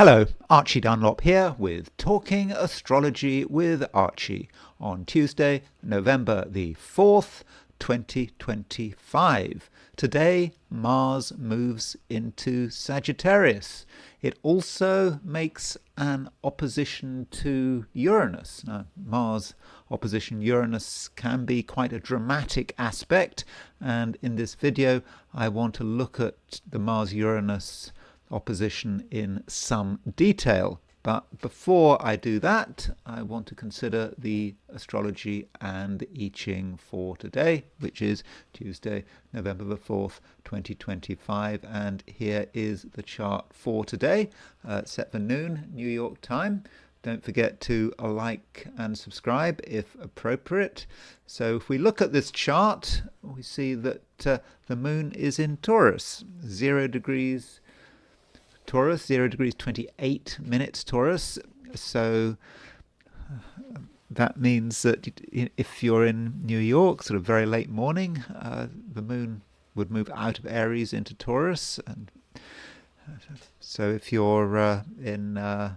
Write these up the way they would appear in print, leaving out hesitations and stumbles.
Hello, Archie Dunlop here with Talking Astrology with Archie on Tuesday, November the 4th, 2025. Today, Mars moves into Sagittarius. It also makes an opposition to Uranus. Now, Mars opposition Uranus can be quite a dramatic aspect, and in this video, I want to look at the Mars-Uranus opposition in some detail. But before I do that, I want to consider the astrology and the I Ching for today, which is Tuesday, November the 4th, 2025. And here is the chart for today, set for noon, New York time. Don't forget to like and subscribe if appropriate. So if we look at this chart, we see that the moon is in Taurus, 0 degrees Taurus, 0 degrees 28 minutes Taurus. So that means that if you're in New York, sort of very late morning, the moon would move out of Aries into Taurus. And so if you're in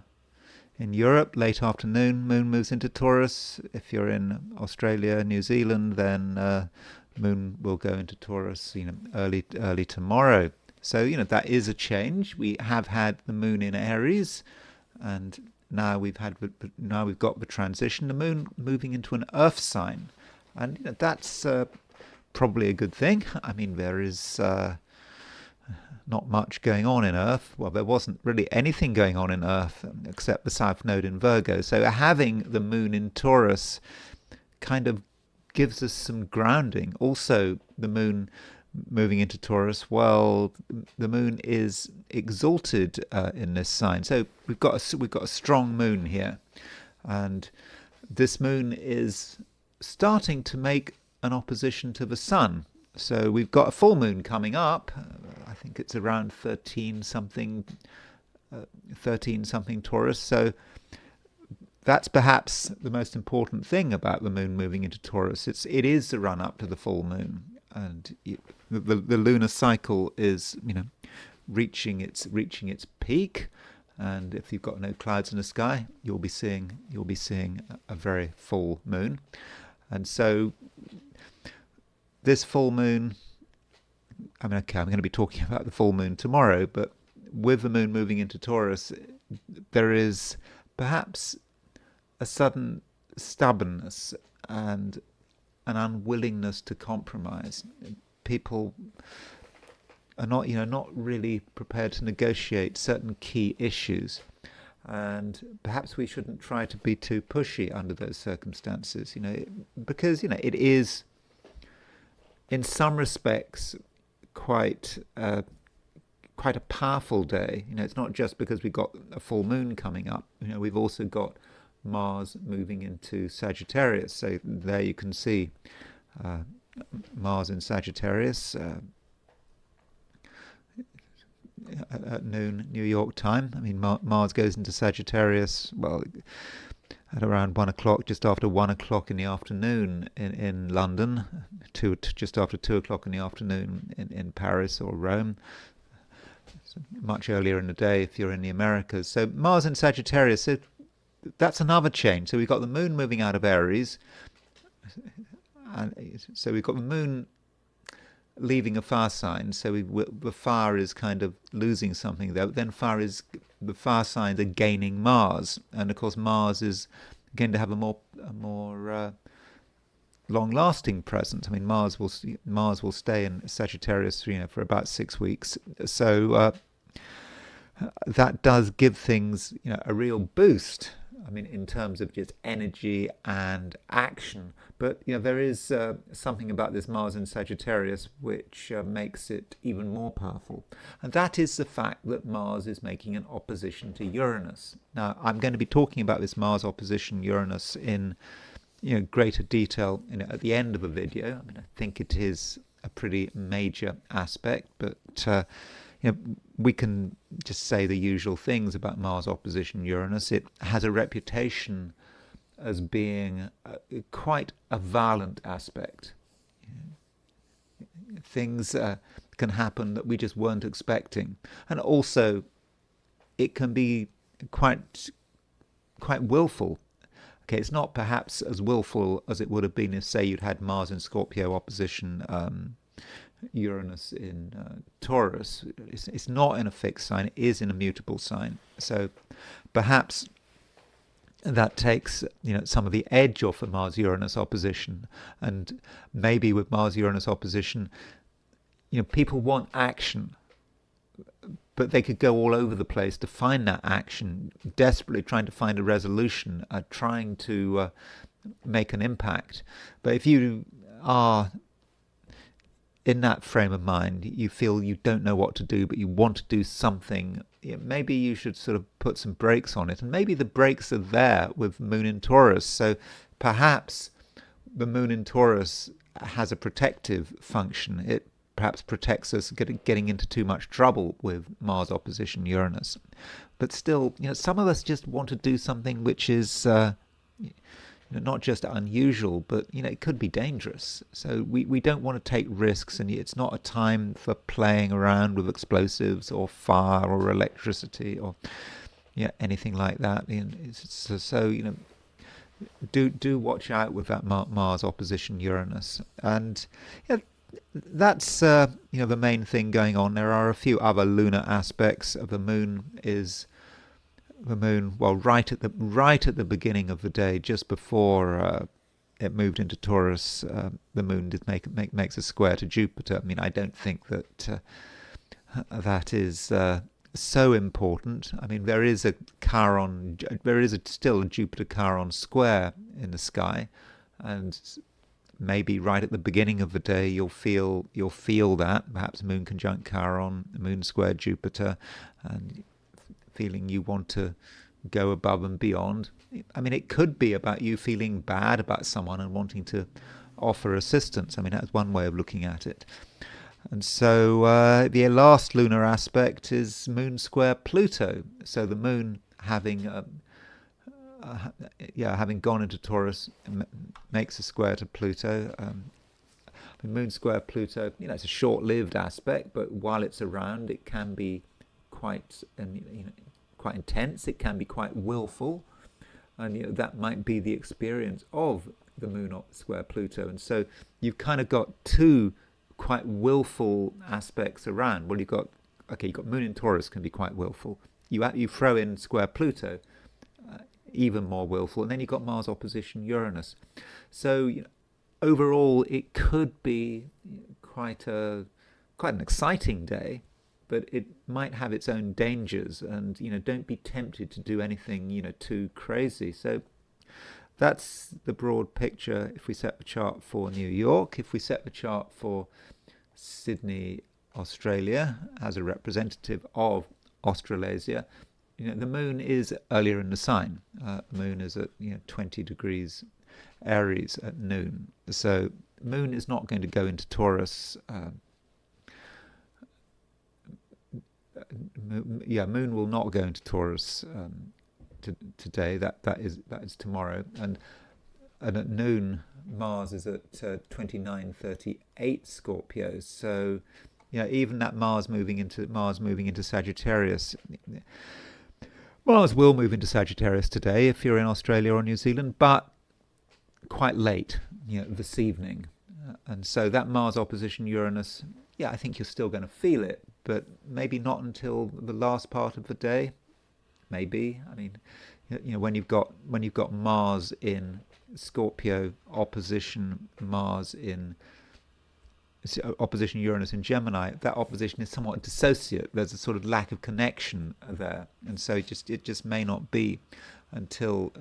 Europe, late afternoon, moon moves into Taurus. If you're in Australia, New Zealand, then moon will go into Taurus, early tomorrow. So, that is a change. We have had the moon in Aries, and now we've got the transition, the moon moving into an earth sign. And that's probably a good thing. I mean, there is not much going on in Earth. Well, there wasn't really anything going on in Earth except the South Node in Virgo. So having the moon in Taurus kind of gives us some grounding. Also, the moon moving into Taurus, well, the moon is exalted in this sign. So we've got a strong moon here, and this moon is starting to make an opposition to the sun. So we've got a full moon coming up. I think it's around 13 something Taurus. So that's perhaps the most important thing about the moon moving into Taurus. It is the run up to the full moon, and the lunar cycle is reaching its peak. And if you've got no clouds in the sky, you'll be seeing a very full moon. And so this full moon, I'm going to be talking about the full moon tomorrow, but with the moon moving into Taurus, there is perhaps a sudden stubbornness and an unwillingness to compromise. People are not really prepared to negotiate certain key issues, and perhaps we shouldn't try to be too pushy under those circumstances. Because it is, in some respects, quite a powerful day. It's not just because we've got a full moon coming up. We've also got Mars moving into Sagittarius. So there you can see Mars in Sagittarius at noon New York time. I mean, Mars goes into Sagittarius, well, at around 1 o'clock, just after 1 o'clock in the afternoon in London, just after 2 o'clock in the afternoon in Paris or Rome. So much earlier in the day if you're in the Americas. So Mars in Sagittarius, so that's another change. So we've got the moon moving out of Aries. And so we've got the moon leaving a fire sign. So the fire is kind of losing something there. Then the fire signs are gaining Mars. And of course, Mars is going to have a more long-lasting presence. I mean, Mars will stay in Sagittarius, for about 6 weeks. So that does give things, a real boost. I mean, in terms of just energy and action. But, there is something about this Mars in Sagittarius which makes it even more powerful. And that is the fact that Mars is making an opposition to Uranus. Now, I'm going to be talking about this Mars opposition Uranus in greater detail at the end of the video. I mean, I think it is a pretty major aspect, but we can just say the usual things about Mars opposition Uranus. It has a reputation as being quite a violent aspect. Things can happen that we just weren't expecting. And also, it can be quite willful. Okay, it's not perhaps as willful as it would have been if, say, you'd had Mars in Scorpio opposition Uranus in Taurus. It's not in a fixed sign, it is in a mutable sign. So perhaps that takes some of the edge off the Mars-Uranus opposition. And maybe with Mars-Uranus opposition, people want action, but they could go all over the place to find that action, desperately trying to find a resolution, trying to make an impact. But if you are in that frame of mind, you feel you don't know what to do, but you want to do something, maybe you should sort of put some brakes on it. And maybe the brakes are there with Moon in Taurus. So perhaps the Moon in Taurus has a protective function. It perhaps protects us getting into too much trouble with Mars opposition Uranus. But still, some of us just want to do something which is not just unusual, but it could be dangerous. So we don't want to take risks, and it's not a time for playing around with explosives or fire or electricity or anything like that. So do watch out with that Mars opposition Uranus. And that's the main thing going on. There are a few other lunar aspects of the moon. Well, right at the beginning of the day, just before it moved into Taurus, the moon makes a square to Jupiter. I mean, I don't think that that is so important. I mean, there is still a Jupiter Chiron square in the sky, and maybe right at the beginning of the day you'll feel that perhaps Moon conjunct Chiron, Moon square Jupiter, and feeling you want to go above and beyond. I mean, it could be about you feeling bad about someone and wanting to offer assistance. I mean, that's one way of looking at it. And so the last lunar aspect is Moon square Pluto. So the Moon having gone into Taurus makes a square to Pluto. Moon square Pluto, it's a short-lived aspect, but while it's around, it can be quite intense. It can be quite willful, and that might be the experience of the Moon square Pluto. And so you've kind of got two quite willful aspects around. Well, you've got Moon in Taurus can be quite willful. You throw in square Pluto, even more willful, and then you've got Mars opposition Uranus. So overall, it could be quite an exciting day, but it might have its own dangers, and don't be tempted to do anything too crazy. So that's the broad picture. If we set the chart for New York, if we set the chart for Sydney, Australia, as a representative of Australasia, the moon is earlier in the sign. The moon is at 20 degrees Aries at noon. So moon is not going to go into Taurus. Moon will not go into Taurus today. That is tomorrow. And at noon, Mars is at 29:38 Scorpio. So even that Mars moving into Sagittarius. Mars will move into Sagittarius today if you're in Australia or New Zealand, but quite late, this evening. And so that Mars opposition Uranus, I think you're still going to feel it, but maybe not until the last part of the day. Maybe. I mean, when you've got Mars in Scorpio opposition Uranus in Gemini, that opposition is somewhat dissociate. There's a sort of lack of connection there, and so it just may not be until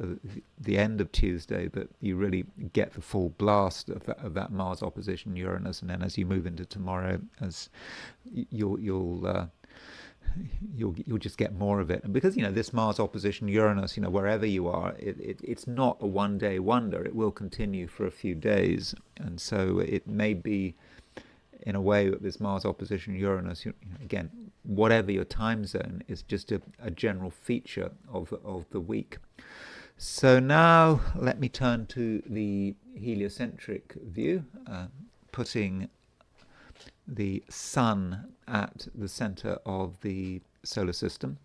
the end of Tuesday that you really get the full blast of that Mars opposition Uranus, and then as you move into tomorrow, as you'll just get more of it. And because this Mars opposition Uranus, wherever you are, it's not a one-day wonder. It will continue for a few days, and so it may be, in a way, that this Mars opposition Uranus, again, whatever your time zone, is just a general feature of the week. So now let me turn to the heliocentric view, putting the Sun at the center of the solar system.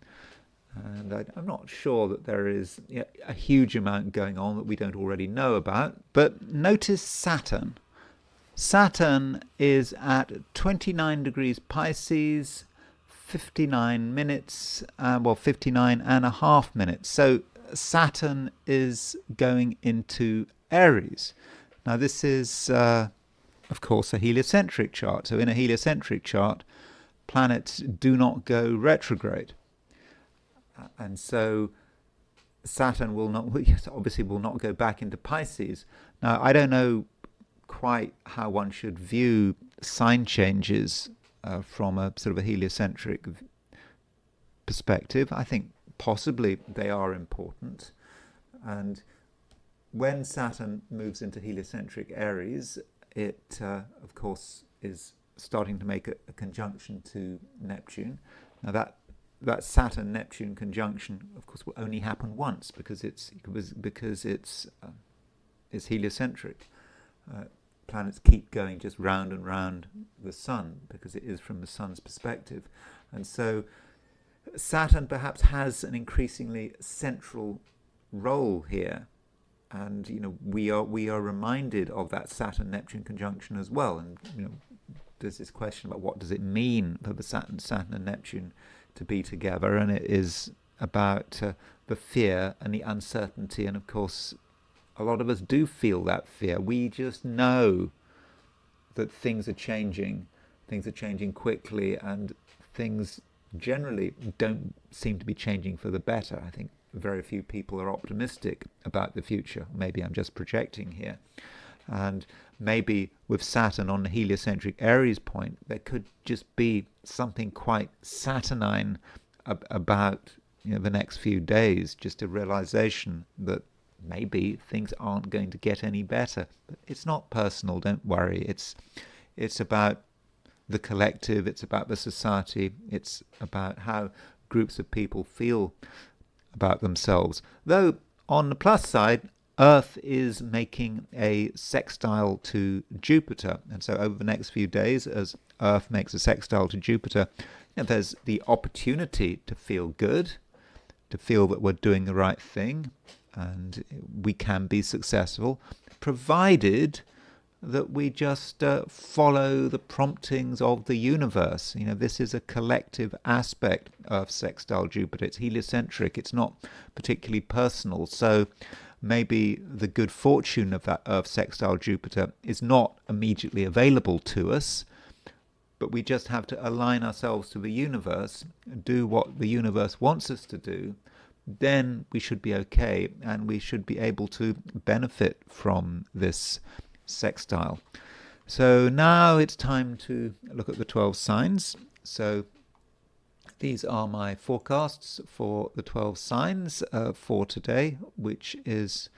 And I'm not sure that there is a huge amount going on that we don't already know about. But notice Saturn. Saturn is at 29 degrees Pisces, 59 minutes, 59 and a half minutes. So Saturn is going into Aries. Now this is, of course, a heliocentric chart. So in a heliocentric chart, planets do not go retrograde. And so Saturn will not, obviously will not go back into Pisces. Now, I don't know quite how one should view sign changes from a sort of a heliocentric perspective. I think possibly they are important. And when Saturn moves into heliocentric Aries, it, of course, is starting to make a conjunction to Neptune. Now, that Saturn-Neptune conjunction, of course, will only happen once because it's heliocentric. Planets keep going just round and round the sun because it is from the sun's perspective, and so Saturn perhaps has an increasingly central role here, and we are reminded of that Saturn-Neptune conjunction as well. And there's this question about what does it mean for the Saturn and Neptune to be together, and it is about the fear and the uncertainty. And of course, a lot of us do feel that fear. We just know that things are changing quickly, and things generally don't seem to be changing for the better. I think very few people are optimistic about the future. Maybe I'm just projecting here. And maybe with Saturn on the heliocentric Aries point, there could just be something quite Saturnine about the next few days, just a realization that maybe things aren't going to get any better. But it's not personal, don't worry. It's about the collective, it's about the society, it's about how groups of people feel about themselves. Though on the plus side, Earth is making a sextile to Jupiter. And so over the next few days, as Earth makes a sextile to Jupiter, there's the opportunity to feel good, to feel that we're doing the right thing, and we can be successful, provided that we just follow the promptings of the universe. This is a collective aspect of sextile Jupiter. It's heliocentric. It's not particularly personal. So maybe the good fortune of that Earth sextile Jupiter is not immediately available to us, but we just have to align ourselves to the universe, do what the universe wants us to do. Then we should be okay, and we should be able to benefit from this sextile. So now it's time to look at the 12 signs. So these are my forecasts for the 12 signs for today, which is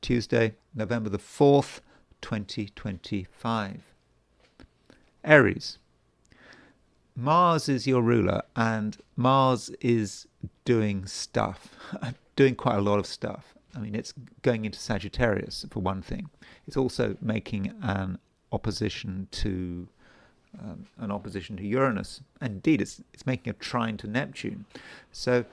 Tuesday, November the 4th, 2025. Aries. Mars is your ruler, and Mars is doing stuff, doing quite a lot of stuff. I mean, it's going into Sagittarius, for one thing. It's also making an opposition to Uranus. And indeed, it's making a trine to Neptune. So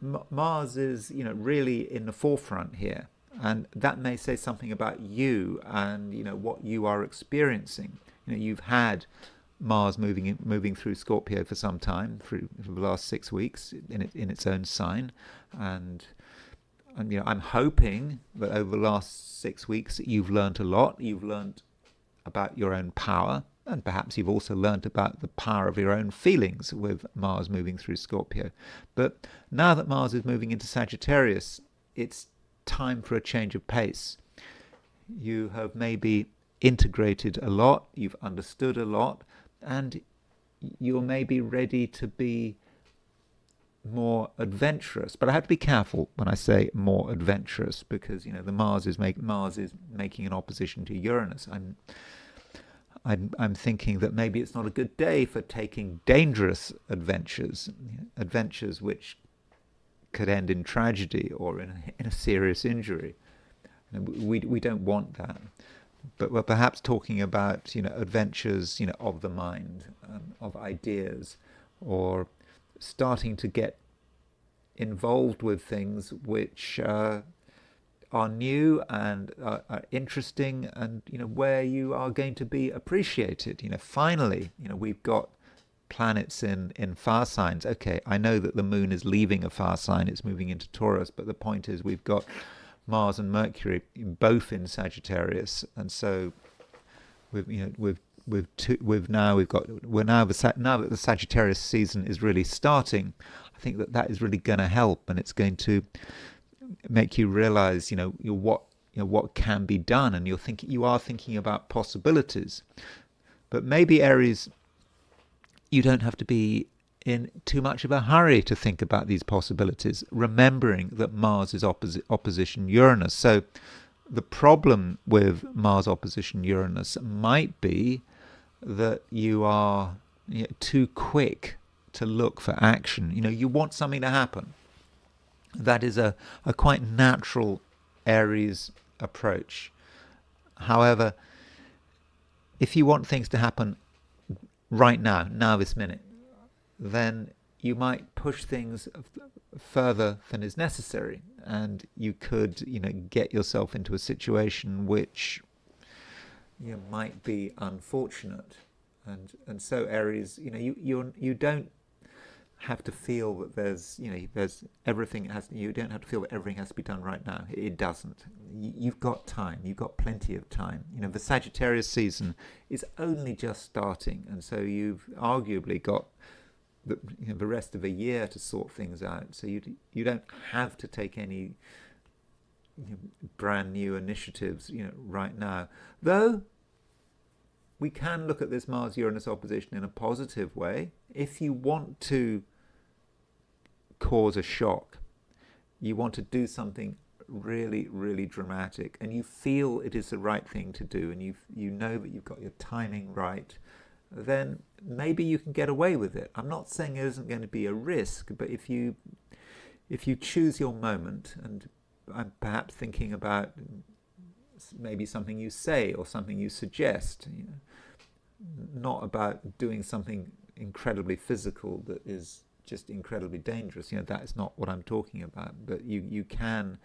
Mars is, really in the forefront here, and that may say something about you and what you are experiencing. You've had Mars moving through Scorpio for some time, for the last 6 weeks in its own sign, and I'm hoping that over the last 6 weeks you've learnt a lot. You've learnt about your own power, and perhaps you've also learnt about the power of your own feelings with Mars moving through Scorpio. But now that Mars is moving into Sagittarius, it's time for a change of pace. You have maybe integrated a lot, you've understood a lot, and you're maybe ready to be more adventurous. But I have to be careful when I say more adventurous, because the Mars is making an opposition to Uranus. I'm thinking that maybe it's not a good day for taking dangerous adventures, adventures which could end in tragedy or in a serious injury. We don't want that. But we're perhaps talking about adventures of the mind, of ideas, or starting to get involved with things which are new and are interesting, and where you are going to be appreciated. Finally, we've got planets in fire signs. Okay, I know that the moon is leaving a fire sign, it's moving into Taurus, but the point is we've got Mars and Mercury both in Sagittarius, and so now that the Sagittarius season is really starting, I think that is really going to help, and it's going to make you realize what can be done, and you are thinking about possibilities. But maybe, Aries, you don't have to be in too much of a hurry to think about these possibilities, remembering that Mars is opposition Uranus. So the problem with Mars opposition Uranus might be that you are too quick to look for action. You want something to happen. That is a quite natural Aries approach. However, if you want things to happen right now this minute, then you might push things further than is necessary, and you could get yourself into a situation which might be unfortunate. And so, Aries, you don't have to feel that there's everything you don't have to feel that everything has to be done right now. It doesn't. You've got time. You've got plenty of time. The Sagittarius season is only just starting, and so you've arguably got the rest of a year to sort things out. So you don't have to take any brand new initiatives right now. Though we can look at this Mars-Uranus opposition in a positive way. If you want to cause a shock, you want to do something really, really dramatic, and you feel it is the right thing to do, and you know that you've got your timing right, then maybe you can get away with it. I'm not saying it isn't going to be a risk, but if you choose your moment, and I'm perhaps thinking about maybe something you say or something you suggest, not about doing something incredibly physical that is just incredibly dangerous. That is not what I'm talking about. But you can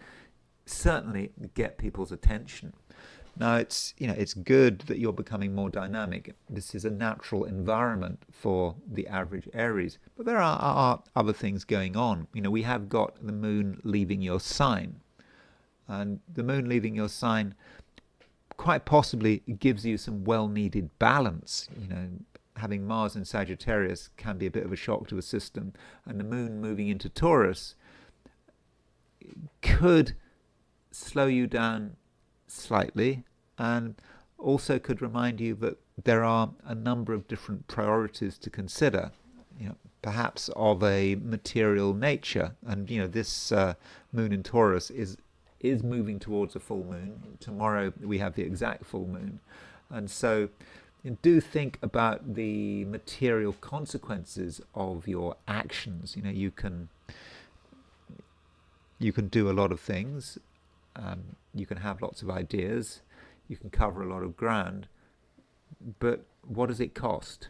certainly get people's attention. Now, it's good that you're becoming more dynamic. This is a natural environment for the average Aries. But there are other things going on. We have got the moon leaving your sign. And the moon leaving your sign quite possibly gives you some well-needed balance. Having Mars in Sagittarius can be a bit of a shock to the system, and the moon moving into Taurus could slow you down slightly, and also could remind you that there are a number of different priorities to consider, perhaps of a material nature. And this moon in Taurus is moving towards a full moon. Tomorrow we have the exact full moon, and so do think about the material consequences of your actions. You can do a lot of things, you can have lots of ideas, you can cover a lot of ground, but what does it cost?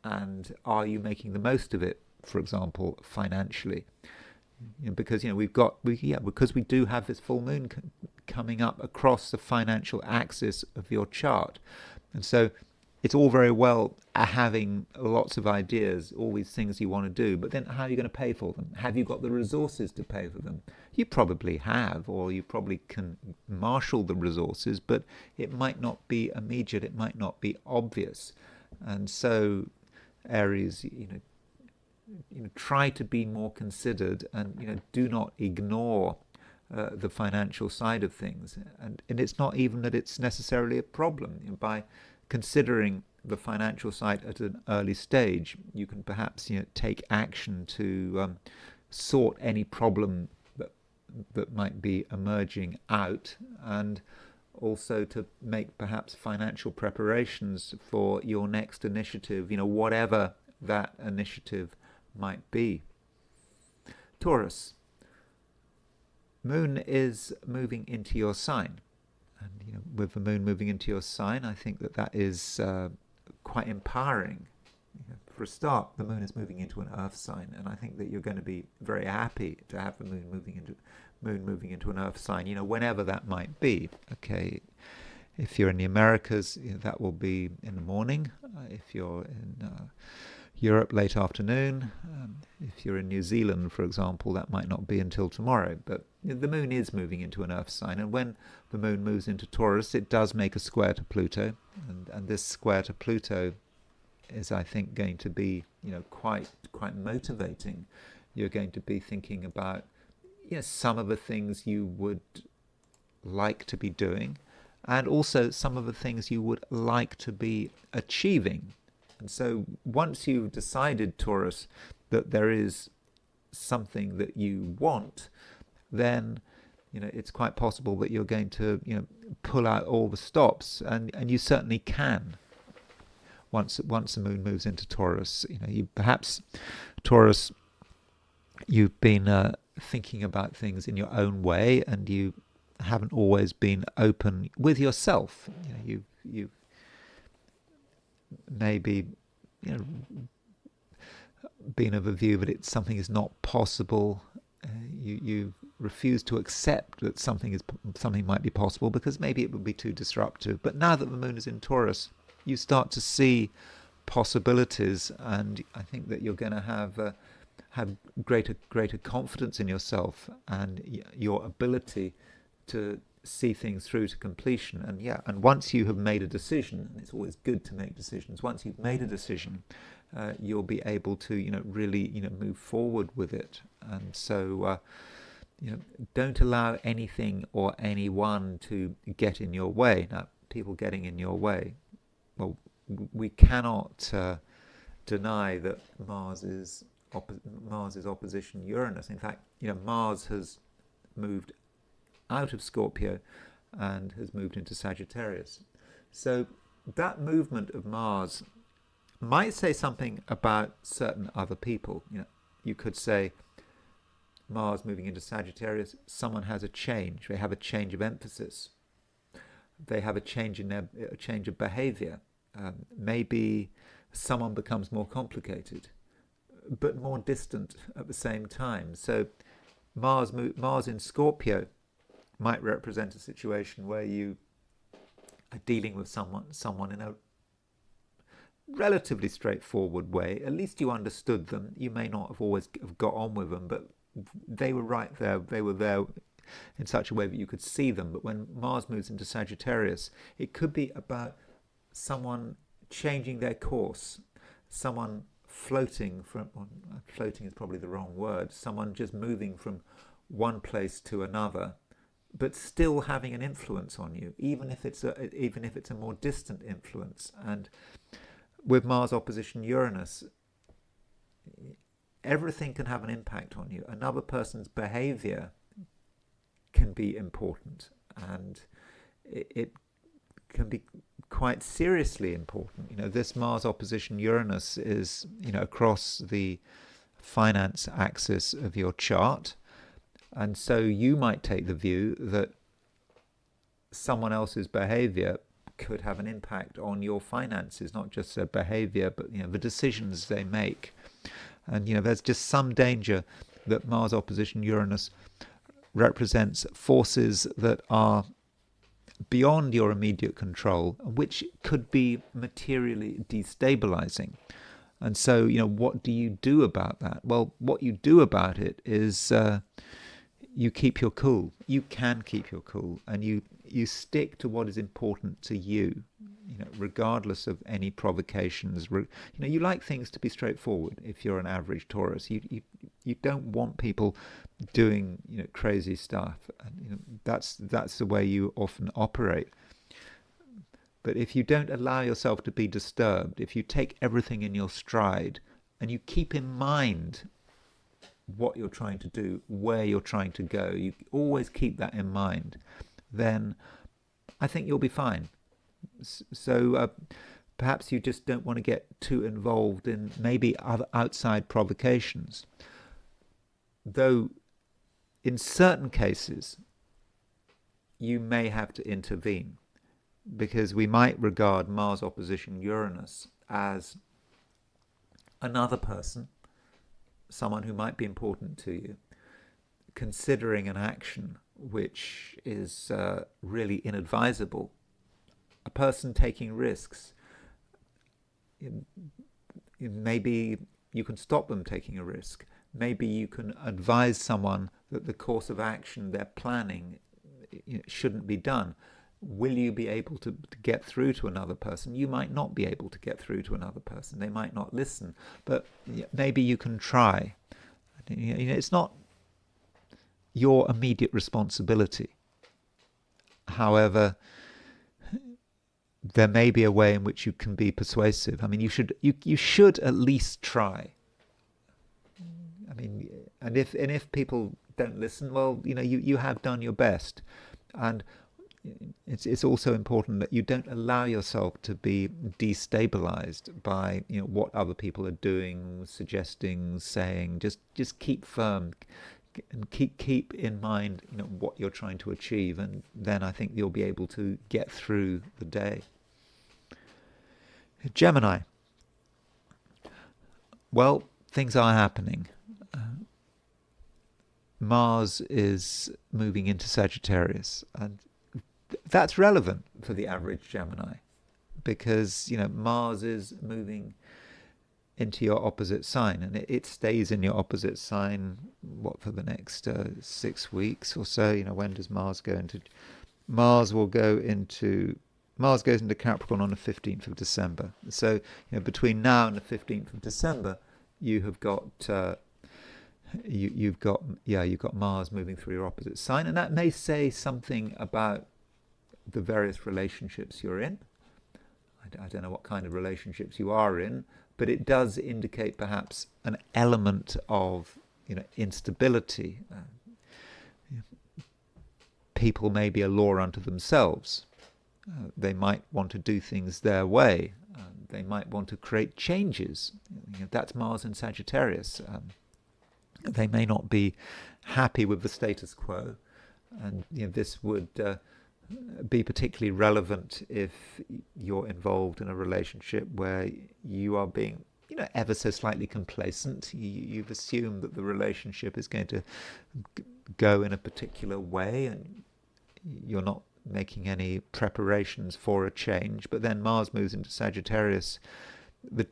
And are you making the most of it, for example, financially? Because because we do have this full moon coming up across the financial axis of your chart, and so it's all very well having lots of ideas, all these things you want to do, but then how are you going to pay for them? Have you got the resources to pay for them? You probably have, or you probably can marshal the resources, but it might not be immediate, it might not be obvious. And so, Aries, try to be more considered, and do not ignore the financial side of things. And it's not even that it's necessarily a problem. By considering the financial side at an early stage, you can perhaps take action to sort any problem that might be emerging out, and also to make perhaps financial preparations for your next initiative, whatever that initiative might be. Taurus, moon is moving into your sign, and with the moon moving into your sign, I think that is quite empowering for a start, the moon is moving into an earth sign, and I think that you're going to be very happy to have the moon moving into an earth sign, whenever that might be. Okay, if you're in the Americas, that will be in the morning. If you're in Europe, late afternoon. If you're in New Zealand, for example, that might not be until tomorrow. But the moon is moving into an earth sign, and when the moon moves into Taurus, it does make a square to Pluto, and this square to Pluto is, I think, going to be, quite motivating. You're going to be thinking about, some of the things you would like to be doing, and also some of the things you would like to be achieving. And so once you've decided, Taurus, that there is something that you want, then it's quite possible that you're going to pull out all the stops, and you certainly can. Once the moon moves into Taurus, you perhaps, Taurus, you've been thinking about things in your own way, and you haven't always been open with yourself. You've maybe been of a view that something is not possible. You refuse to accept that something might be possible because maybe it would be too disruptive. But now that the moon is in Taurus, you start to see possibilities, and I think that you're going to have greater confidence in yourself and your ability to see things through to completion. And once you have made a decision, and it's always good to make decisions, once you've made a decision, you'll be able to really move forward with it. And so don't allow anything or anyone to get in your way. Now, people getting in your way, well, we cannot deny that Mars is opposition Uranus. In fact, Mars has moved out of Scorpio and has moved into Sagittarius. So that movement of Mars might say something about certain other people. You could say Mars moving into Sagittarius, someone has a change. They have a change of emphasis. They have a change of behavior. Maybe someone becomes more complicated, but more distant at the same time. So Mars in Scorpio might represent a situation where you are dealing with someone in a relatively straightforward way. At least you understood them. You may not have always have got on with them, but they were right there. They were there in such a way that you could see them. But when Mars moves into Sagittarius, it could be about someone changing their course, someone floating is probably the wrong word, someone just moving from one place to another, but still having an influence on you, even if it's a more distant influence. And with Mars opposition Uranus, everything can have an impact on you. Another person's behavior can be important, and it can be quite seriously important. This Mars opposition Uranus is, across the finance axis of your chart. And so you might take the view that someone else's behavior could have an impact on your finances, not just their behavior, but the decisions they make. And there's just some danger that Mars opposition Uranus represents forces that are beyond your immediate control, which could be materially destabilizing. And so, what do you do about that? Well, what you do about it is you keep your cool. You can keep your cool, and you stick to what is important to you, regardless of any provocations. You like things to be straightforward. If you're an average Taurus, you don't want people doing crazy stuff. And, that's the way you often operate. But if you don't allow yourself to be disturbed, if you take everything in your stride, and you keep in mind what you're trying to do, where you're trying to go, you always keep that in mind, then I think you'll be fine. So perhaps you just don't want to get too involved in maybe other outside provocations. Though in certain cases, you may have to intervene, because we might regard Mars opposition Uranus as another person, someone who might be important to you, considering an action which is really inadvisable, a person taking risks, maybe you can stop them taking a risk. Maybe you can advise someone that the course of action they're planning shouldn't be done. Will you be able to get through to another person? You might not be able to get through to another person. They might not listen, but maybe you can try. It's not your immediate responsibility. However, there may be a way in which you can be persuasive. I mean, you should at least try. I mean, and if people don't listen, well, you have done your best. And it's also important that you don't allow yourself to be destabilized by what other people are doing, suggesting, saying. Just keep firm and keep in mind what you're trying to achieve, and then I think you'll be able to get through the day. Gemini. Well, things are happening. Mars is moving into Sagittarius, and that's relevant for the average Gemini, because Mars is moving into your opposite sign, and it stays in your opposite sign for the next 6 weeks or so. When does Mars go into? Mars goes into Capricorn on the 15th of December. So between now and the 15th of December, you have got you've got Mars moving through your opposite sign, and that may say something about the various relationships you're in. I don't know what kind of relationships you are in, but it does indicate perhaps an element of instability. People may be a law unto themselves. They might want to do things their way. They might want to create changes. That's Mars in Sagittarius. They may not be happy with the status quo, and this would be particularly relevant if you're involved in a relationship where you are being ever so slightly complacent. You've assumed that the relationship is going to go in a particular way, and you're not making any preparations for a change. But then Mars moves into Sagittarius. The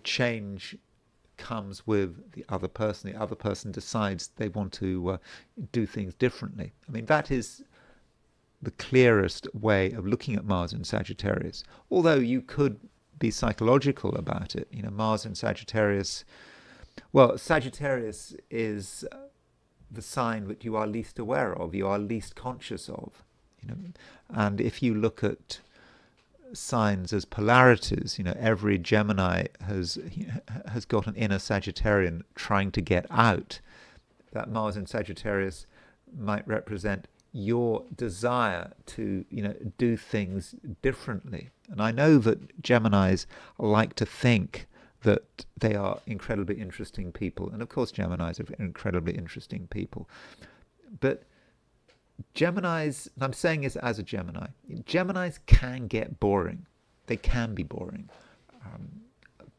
change comes with the other person. The other person decides they want to do things differently. I mean, that is the clearest way of looking at Mars in Sagittarius. Although you could be psychological about it. Mars in Sagittarius. Well, Sagittarius is the sign that you are least aware of, you are least conscious of. And if you look at signs as polarities, every Gemini has got an inner Sagittarian trying to get out. That Mars in Sagittarius might represent your desire to do things differently. And I know that Geminis like to think that they are incredibly interesting people, and of course Geminis are incredibly interesting people, but Geminis, and I'm saying this as a Gemini, Geminis can get boring. They can be boring.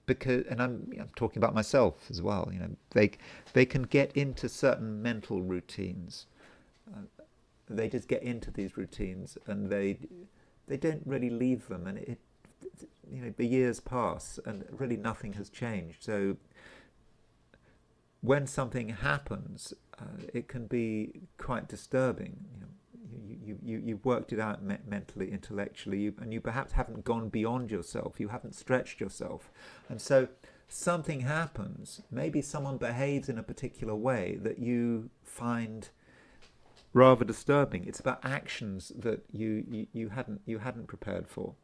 Because, and I'm talking about myself as well, they can get into certain mental routines. They just get into these routines, and they don't really leave them, and the years pass and really nothing has changed. So when something happens, it can be quite disturbing. You've worked it out mentally, intellectually, and you perhaps haven't gone beyond yourself. You haven't stretched yourself. And so something happens. Maybe someone behaves in a particular way that you find rather disturbing. It's about actions that you hadn't prepared for.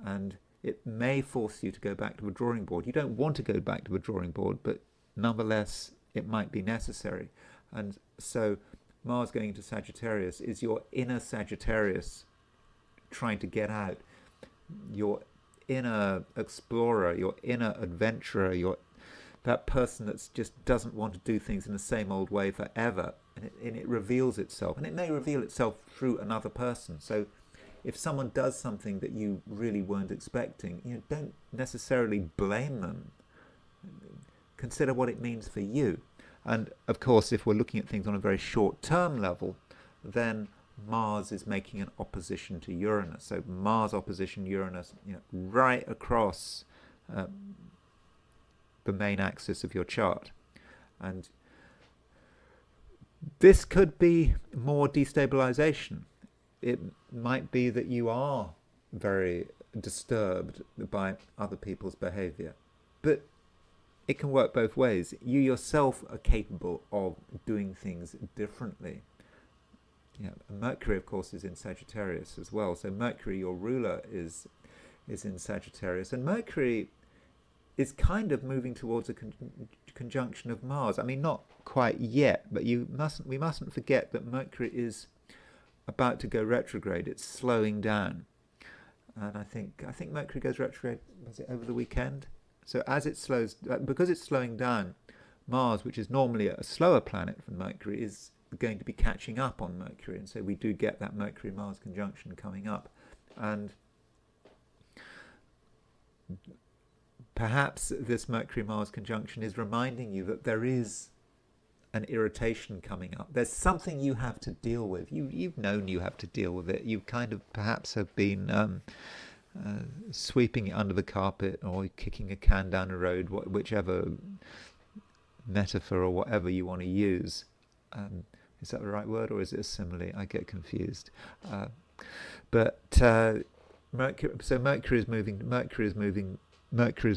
And it may force you to go back to the drawing board. You don't want to go back to the drawing board, but nonetheless, it might be necessary. And so Mars going into Sagittarius is your inner Sagittarius trying to get out, your inner explorer, your inner adventurer, that person that just doesn't want to do things in the same old way forever. And it reveals itself. And it may reveal itself through another person. So if someone does something that you really weren't expecting, don't necessarily blame them. consider what it means for you. And of course, if we're looking at things on a very short-term level, then Mars is making an opposition to Uranus. So Mars opposition Uranus, right across the main axis of your chart. And this could be more destabilization. It might be that you are very disturbed by other people's behavior. But it can work both ways. You yourself are capable of doing things differently. Mercury, of course, is in Sagittarius as well. So Mercury, your ruler, is in Sagittarius. And Mercury is kind of moving towards a conjunction of Mars. I mean, not quite yet, but we mustn't forget that Mercury is about to go retrograde. It's slowing down. And I think Mercury goes retrograde, was it over the weekend? So as it slows, because it's slowing down, Mars, which is normally a slower planet from Mercury, is going to be catching up on Mercury. And so we do get that Mercury-Mars conjunction coming up. And perhaps this Mercury-Mars conjunction is reminding you that there is an irritation coming up. There's something you have to deal with. You've known you have to deal with it. You kind of perhaps have been sweeping it under the carpet or kicking a can down the road, whichever metaphor or whatever you want to use. Is that the right word, or is it a simile? I get confused. Mercury is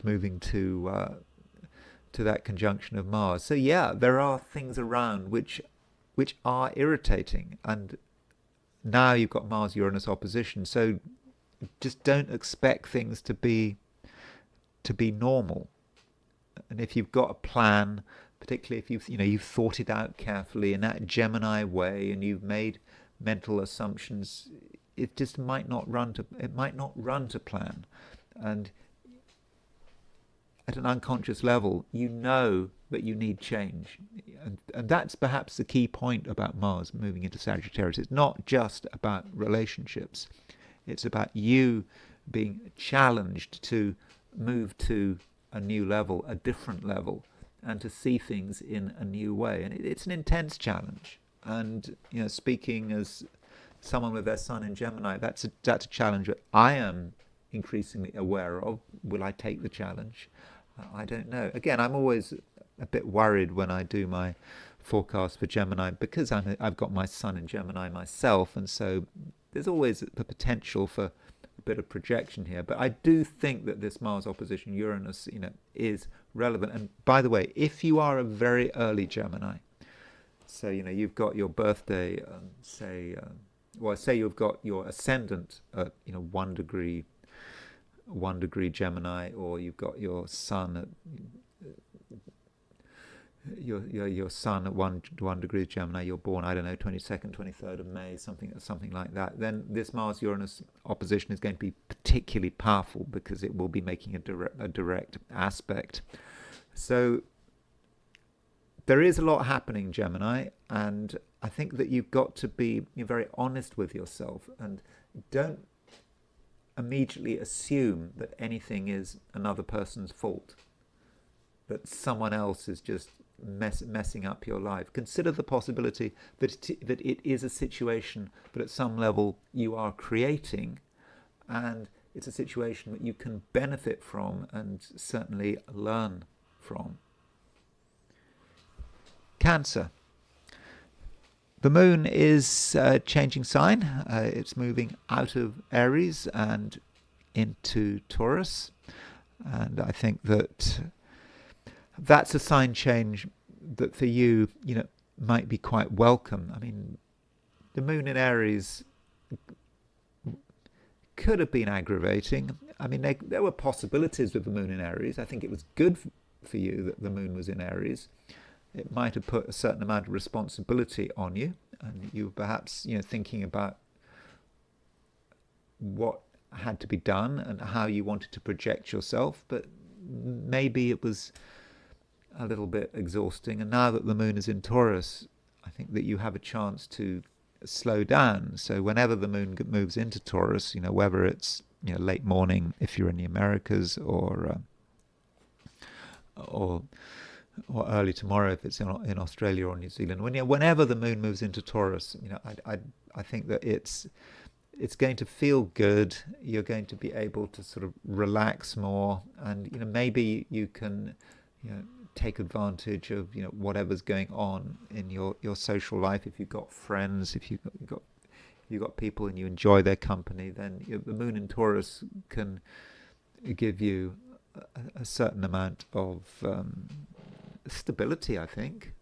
moving to that conjunction of Mars. So yeah, there are things around which are irritating, and now you've got Mars-Uranus opposition. So just don't expect things to be normal. And if you've got a plan, particularly if you've thought it out carefully in that Gemini way, and you've made mental assumptions, it just might not run to plan. And at an unconscious level, you know that you need change. And that's perhaps the key point about Mars moving into Sagittarius. It's not just about relationships. It's about you being challenged to move to a new level, a different level, and to see things in a new way. And it's an intense challenge. And speaking as someone with their sun in Gemini, that's a challenge that I am increasingly aware of. Will I take the challenge? I don't know. Again, I'm always a bit worried when I do my forecast for Gemini, because I've got my sun in Gemini myself, and so there's always the potential for a bit of projection here. But I do think that this Mars opposition Uranus, is relevant. And by the way, if you are a very early Gemini, so you've got your birthday, say you've got your ascendant at 1 degree Gemini, or you've got your sun at your sun at 1 degree Gemini, you're born, 22nd, 23rd of May, something like that, then this Mars-Uranus opposition is going to be particularly powerful, because it will be making a direct aspect. So there is a lot happening, Gemini, and I think that you've got to be very honest with yourself, and don't immediately assume that anything is another person's fault, that someone else is just messing up your life. Consider the possibility that it is a situation that at some level you are creating, and it's a situation that you can benefit from and certainly learn from. Cancer. The moon is changing sign. It's moving out of Aries and into Taurus. And I think that's a sign change that for you, might be quite welcome. I mean, the moon in Aries could have been aggravating. I mean, there were possibilities with the moon in Aries. I think it was good for you that the moon was in Aries. It might have put a certain amount of responsibility on you, and you were perhaps, thinking about what had to be done and how you wanted to project yourself, but maybe it was a little bit exhausting. And now that the moon is in Taurus, I think that you have a chance to slow down. So whenever the moon moves into Taurus, whether it's late morning if you're in the Americas, or or early tomorrow if it's in Australia or New Zealand. Whenever the moon moves into Taurus, I think that it's going to feel good. You're going to be able to sort of relax more, and maybe you can take advantage of whatever's going on in your social life. If you've got friends, if you've got people and you enjoy their company, then the moon in Taurus can give you a certain amount of stability, I think.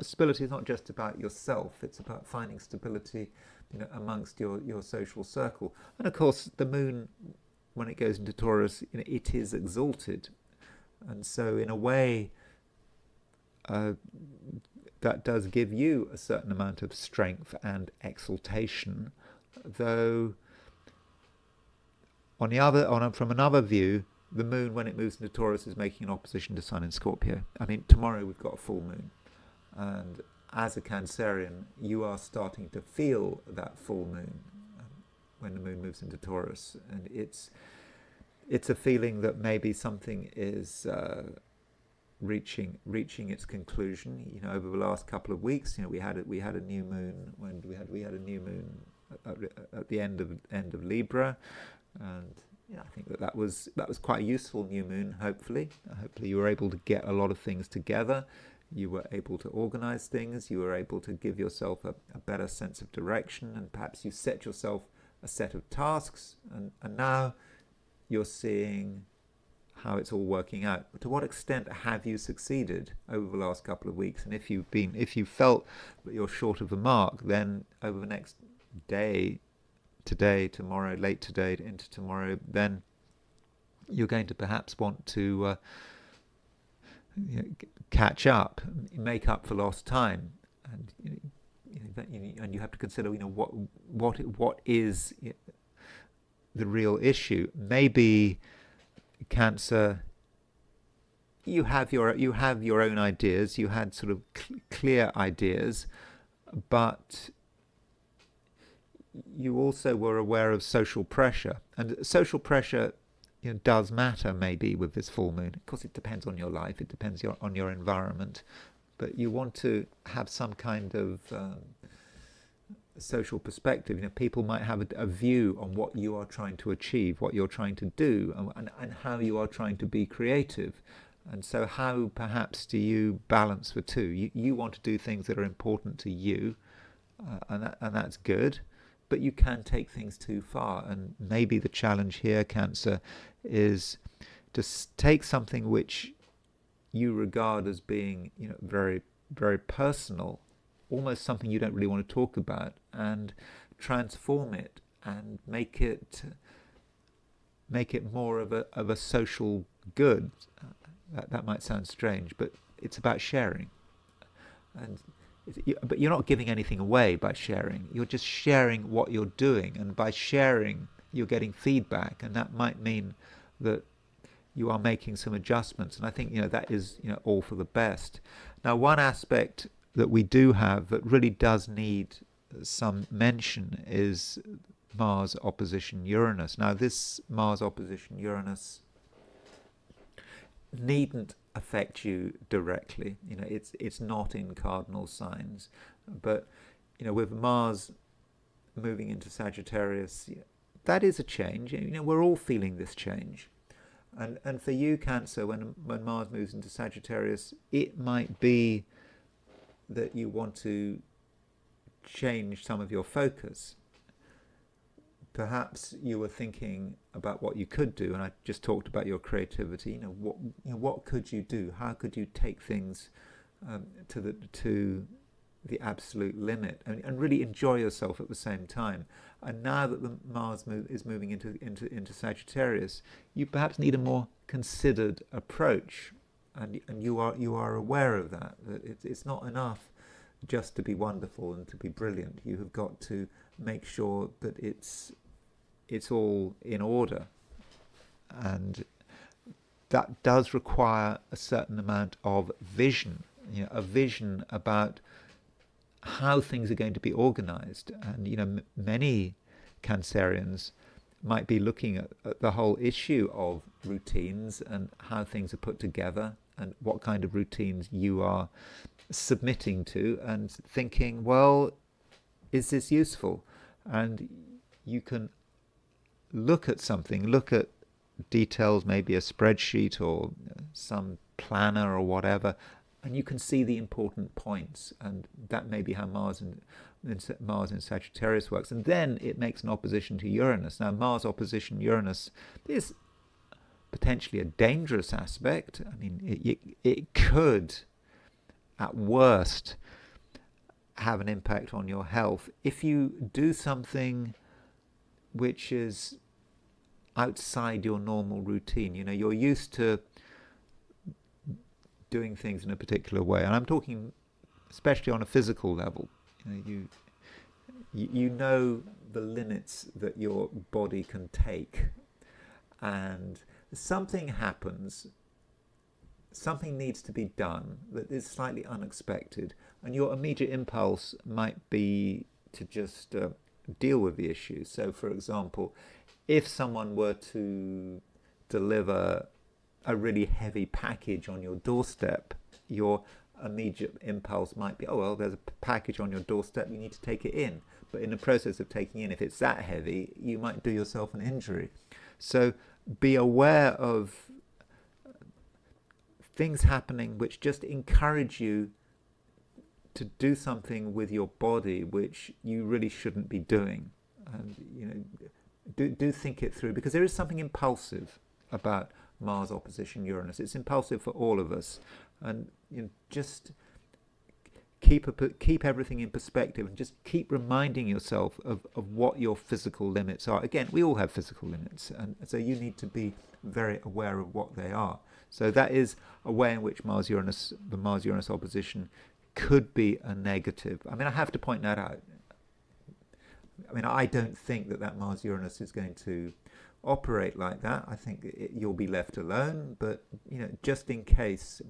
Stability is not just about yourself, it's about finding stability amongst your social circle. And of course the moon, when it goes into Taurus, it is exalted, and so in a way that does give you a certain amount of strength and exaltation, though from another view, the moon, when it moves into Taurus, is making an opposition to Sun in Scorpio. I mean, tomorrow we've got a full moon, and as a Cancerian, you are starting to feel that full moon when the moon moves into Taurus, and it's a feeling that maybe something is reaching its conclusion. Over the last couple of weeks, we had a new moon when we had a new moon at the end of Libra, and I think that was quite a useful new moon. Hopefully you were able to get a lot of things together. You were able to organize things. You were able to give yourself a better sense of direction, and perhaps you set yourself a set of tasks, and now you're seeing how it's all working out. To what extent have you succeeded over the last couple of weeks? And if you felt that you're short of the mark, then over the next day, today, tomorrow, late today into tomorrow, then you're going to perhaps want to catch up, make up for lost time, and you have to consider what is the real issue. Maybe Cancer, you have your own ideas, you had sort of clear ideas, but you also were aware of social pressure, and social pressure does matter maybe with this full moon. Of course, it depends on your life, it depends on your environment, but you want to have some kind of social perspective. People might have a view on what you are trying to achieve, what you're trying to do, and how you are trying to be creative. And so how perhaps do you balance the two? You want to do things that are important to you, and that's good, but you can take things too far. And maybe the challenge here, Cancer, is to take something which you regard as being very, very personal, almost something you don't really want to talk about, and transform it and make it more of a social good. That might sound strange, but it's about sharing. But you're not giving anything away by sharing. You're just sharing what you're doing, and by sharing, you're getting feedback, and that might mean that you are making some adjustments. And I think that is all for the best. Now, one aspect that we do have that really does need some mention is Mars opposition Uranus. Now, this Mars opposition Uranus needn't affect you directly. It's not in cardinal signs, but with Mars moving into Sagittarius, that is a change. We're all feeling this change, and for you, Cancer, when Mars moves into Sagittarius, it might be that you want to change some of your focus. Perhaps you were thinking about what you could do, and I just talked about your creativity. What could you do? How could you take things to the absolute limit, and really enjoy yourself at the same time? And now that the Mars is moving into Sagittarius, you perhaps need a more considered approach, and you are aware of that. That it's not enough just to be wonderful and to be brilliant. You have got to make sure that it's all in order, and that does require a certain amount of vision, a vision about how things are going to be organized. And many Cancerians might be looking at the whole issue of routines and how things are put together and what kind of routines you are submitting to, and thinking, well, is this useful? And you can look at something, look at details, maybe a spreadsheet or some planner or whatever, and you can see the important points, and that may be how Mars in Sagittarius works. And then it makes an opposition to Uranus. Now, Mars opposition Uranus is potentially a dangerous aspect. I mean, it could, at worst, have an impact on your health if you do something which is outside your normal routine. You know, you're used to doing things in a particular way, and I'm talking especially on a physical level. You know the limits that your body can take, and something happens, something needs to be done that is slightly unexpected, and your immediate impulse might be to just deal with the issue. So, for example, if someone were to deliver a really heavy package on your doorstep, your immediate impulse might be, oh, well, there's a package on your doorstep, you need to take it in. But in the process of taking in, if it's that heavy, you might do yourself an injury. So be aware of things happening which just encourage you to do something with your body which you really shouldn't be doing. And do think it through, because there is something impulsive about Mars opposition Uranus. It's impulsive for all of us, and just keep everything in perspective, and just keep reminding yourself of what your physical limits are. Again, we all have physical limits, and so you need to be very aware of what they are. So that is a way in which the Mars-Uranus opposition could be a negative. I mean, I have to point that out. I mean, I don't think that Mars-Uranus is going to operate like that. I think you'll be left alone, but just in case,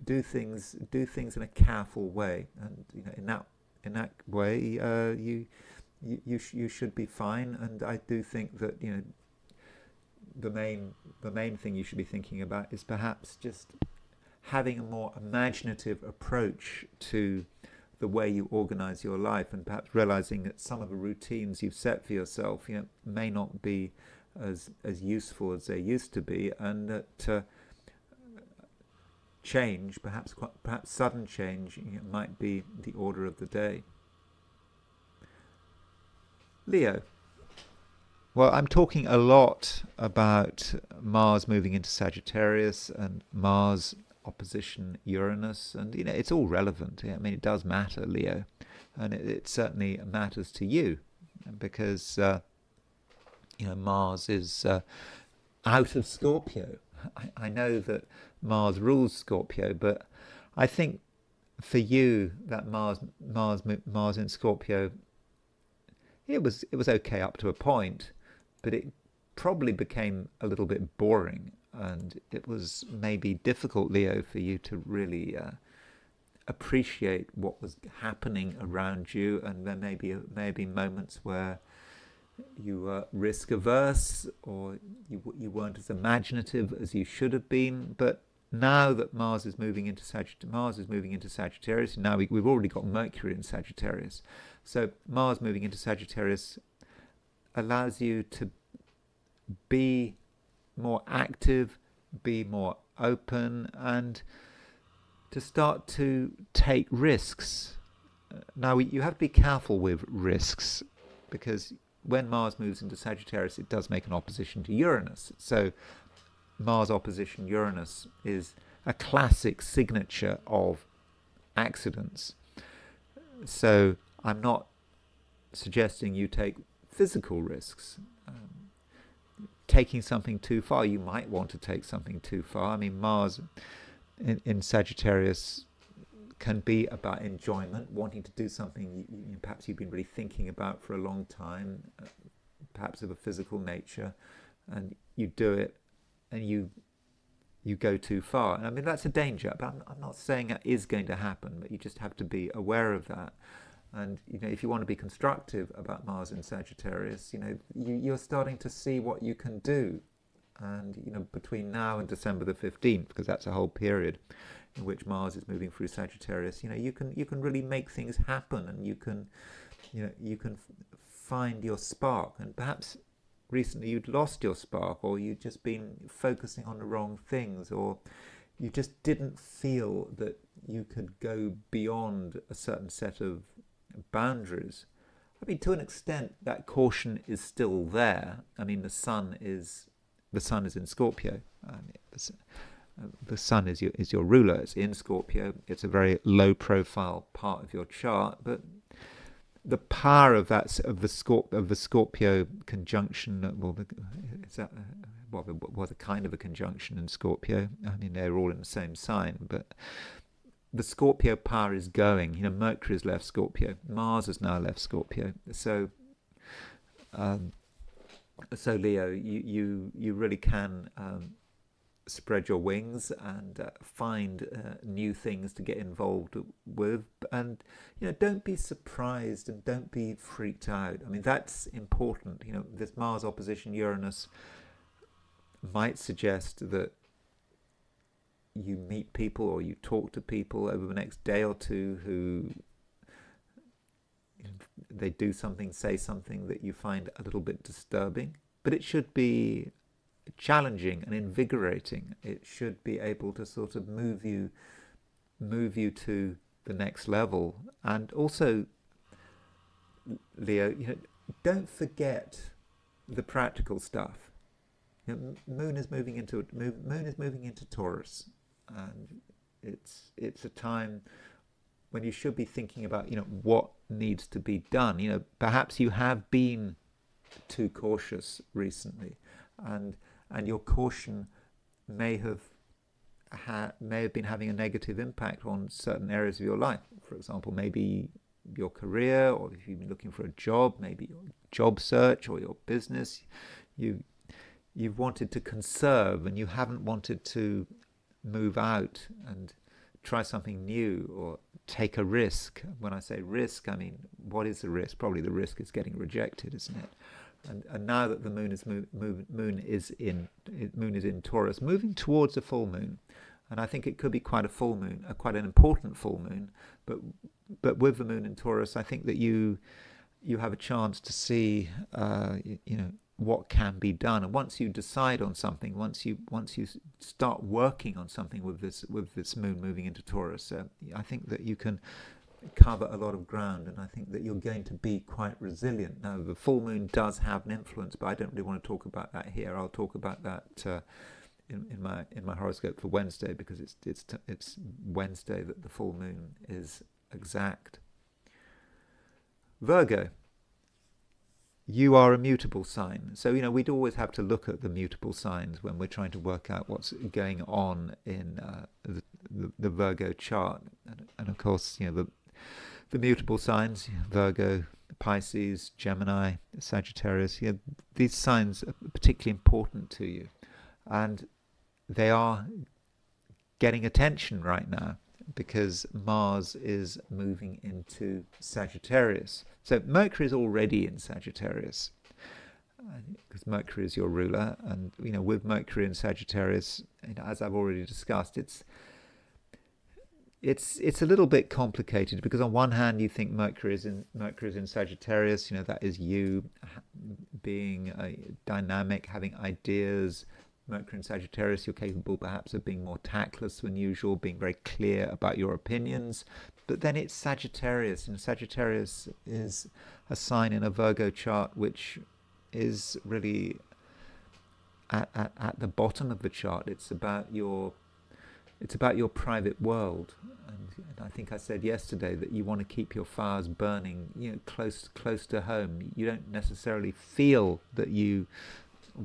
do things in a careful way, and in that way, you should be fine. And I do think that the main thing you should be thinking about is perhaps just having a more imaginative approach to the way you organize your life, and perhaps realizing that some of the routines you've set for yourself may not be as useful as they used to be, and that change, perhaps sudden change, might be the order of the day. Leo. Well, I'm talking a lot about Mars moving into Sagittarius and Mars opposition Uranus, and it's all relevant. I mean, it does matter, Leo, and it certainly matters to you, because Mars is out of Scorpio. I know that Mars rules Scorpio, but I think for you that Mars in Scorpio, it was okay up to a point, but it probably became a little bit boring. And it was maybe difficult, Leo, for you to really appreciate what was happening around you. And there may be moments where you were risk averse, or you weren't as imaginative as you should have been. But now that Mars is moving into Sagittarius. Now we've already got Mercury in Sagittarius. So Mars moving into Sagittarius allows you to be more active, be more open, and to start to take risks. Now, you have to be careful with risks, because when Mars moves into Sagittarius, it does make an opposition to Uranus. So Mars opposition Uranus is a classic signature of accidents. So I'm not suggesting you take physical risks. Taking something too far, you might want to take something too far. I mean, Mars in Sagittarius can be about enjoyment, wanting to do something perhaps you've been really thinking about for a long time, perhaps of a physical nature, and you do it, and you go too far. And I mean, that's a danger, but I'm not saying that is going to happen, but you just have to be aware of that. And if you want to be constructive about Mars in Sagittarius, you're starting to see what you can do. And between now and December the 15th, because that's a whole period in which Mars is moving through Sagittarius, you can really make things happen, and you can find your spark. And perhaps recently you'd lost your spark, or you'd just been focusing on the wrong things, or you just didn't feel that you could go beyond a certain set of boundaries. I mean, to an extent, that caution is still there. I mean, the sun is in Scorpio. The sun is your ruler. It's in Scorpio. It's a very low-profile part of your chart, but the power of the Scorpio conjunction. Well, was a kind of a conjunction in Scorpio. I mean, they're all in the same sign, but the Scorpio power is going. Mercury has left Scorpio. Mars has now left Scorpio. So Leo, you really can spread your wings and find new things to get involved with, and don't be surprised and don't be freaked out. I mean, that's important. This Mars opposition Uranus might suggest that you meet people or you talk to people over the next day or two who they do something, say something that you find a little bit disturbing, but it should be challenging and invigorating. It should be able to sort of move you to the next level. And also, Leo, don't forget the practical stuff. Moon is moving into Taurus, and it's a time when you should be thinking about what needs to be done. Perhaps you have been too cautious recently, and your caution may have been having a negative impact on certain areas of your life. For example, maybe your career, or if you've been looking for a job, maybe your job search or your business. You've wanted to conserve, and you haven't wanted to move out and try something new or take a risk. When I say risk, I mean, what is the risk? Probably the risk is getting rejected, isn't it? And now that the moon is in Taurus, moving towards a full moon, and I think it could be quite a full moon, quite an important full moon. But with the moon in Taurus, I think that you have a chance to see, what can be done. And once you decide on something, once you start working on something with this moon moving into Taurus, I think that you can cover a lot of ground, and I think that you're going to be quite resilient. Now, the full moon does have an influence, but I don't really want to talk about that here. I'll talk about that in my horoscope for Wednesday, because it's Wednesday that the full moon is exact. Virgo, you are a mutable sign. So, we'd always have to look at the mutable signs when we're trying to work out what's going on in the Virgo chart. And of course, the mutable signs, Virgo, Pisces, Gemini, Sagittarius, these signs are particularly important to you. And they are getting attention right now because Mars is moving into Sagittarius. So Mercury is already in Sagittarius, because Mercury is your ruler. And, with Mercury in Sagittarius, as I've already discussed, it's a little bit complicated, because on one hand you think Mercury is in Sagittarius, that is you being dynamic, having ideas. Mercury in Sagittarius, you're capable perhaps of being more tactless than usual, being very clear about your opinions. But then it's Sagittarius, and Sagittarius is a sign in a Virgo chart which is really at the bottom of the chart. It's about your private world, and I think I said yesterday that you want to keep your fires burning, close to home. You don't necessarily feel that you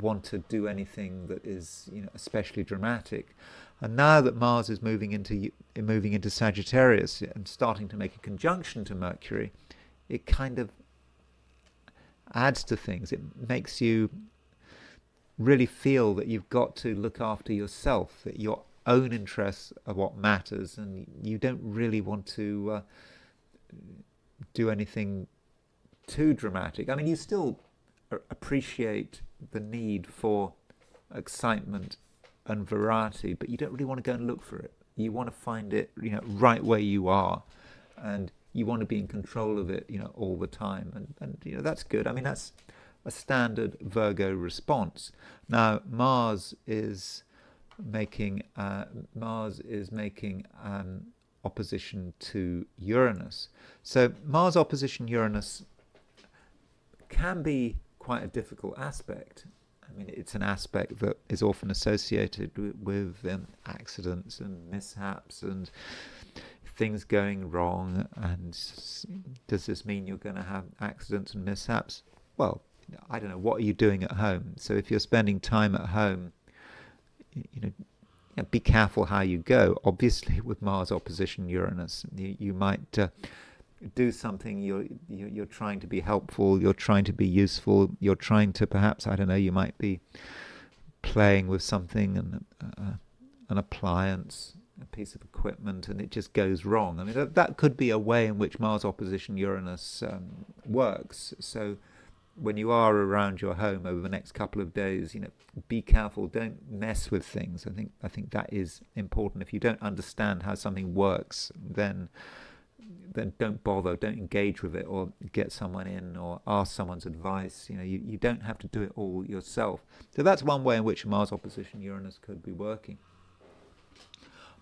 want to do anything that is, especially dramatic. And now that Mars is moving into Sagittarius and starting to make a conjunction to Mercury, it kind of adds to things. It makes you really feel that you've got to look after yourself, that your own interests are what matters, and you don't really want to do anything too dramatic. I mean, you still appreciate the need for excitement and variety, but you don't really want to go and look for it. You want to find it, right where you are, and you want to be in control of it, all the time. And that's good. I mean, that's a standard Virgo response. Now, Mars is making opposition to Uranus. So Mars opposition Uranus can be quite a difficult aspect. I mean, it's an aspect that is often associated with accidents and mishaps and things going wrong. And does this mean you're going to have accidents and mishaps? Well, I don't know. What are you doing at home? So if you're spending time at home, be careful how you go. Obviously, with Mars opposition Uranus, you might do something. You're trying to be helpful. You're trying to be useful. You're trying to, perhaps, I don't know, you might be playing with something, an appliance, a piece of equipment, and it just goes wrong. I mean, that could be a way in which Mars opposition Uranus works. So when you are around your home over the next couple of days, be careful. Don't mess with things. I think that is important. If you don't understand how something works, then don't bother. Don't engage with it, or get someone in, or ask someone's advice. You don't have to do it all yourself. So that's one way in which Mars opposition Uranus could be working.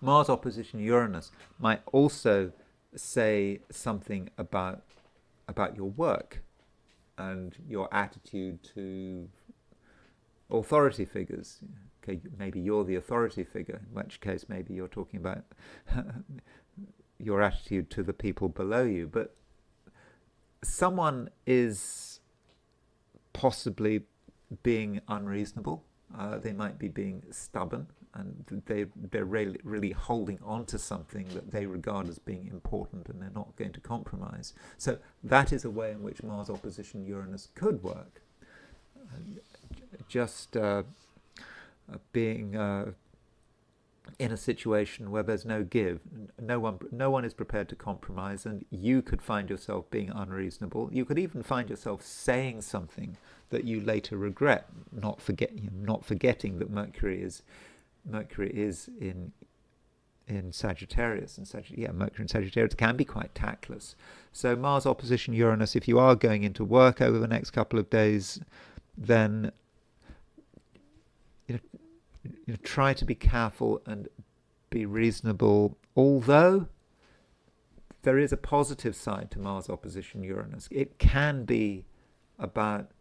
Mars opposition Uranus might also say something about your work and your attitude to authority figures. Okay, maybe you're the authority figure, in which case maybe you're talking about your attitude to the people below you. But someone is possibly being unreasonable. They might be being stubborn, and they're really holding on to something that they regard as being important, and they're not going to compromise. So that is a way in which Mars opposition Uranus could work. Just being in a situation where there's no give, no one is prepared to compromise, and you could find yourself being unreasonable. You could even find yourself saying something that you later regret, not forgetting that Mercury is in Sagittarius, and Mercury in Sagittarius can be quite tactless. So Mars opposition Uranus, if you are going into work over the next couple of days, then try to be careful and be reasonable. Although there is a positive side to Mars opposition Uranus, it can be about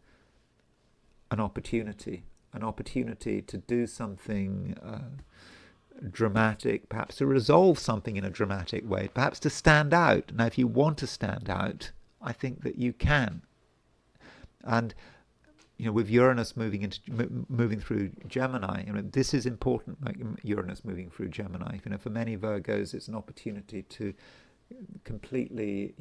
an opportunity to do something dramatic, perhaps to resolve something in a dramatic way, perhaps to stand out. Now, if you want to stand out, I think that you can. And with Uranus moving through Gemini, this is important. Like Uranus moving through Gemini, for many Virgos, it's an opportunity to completely,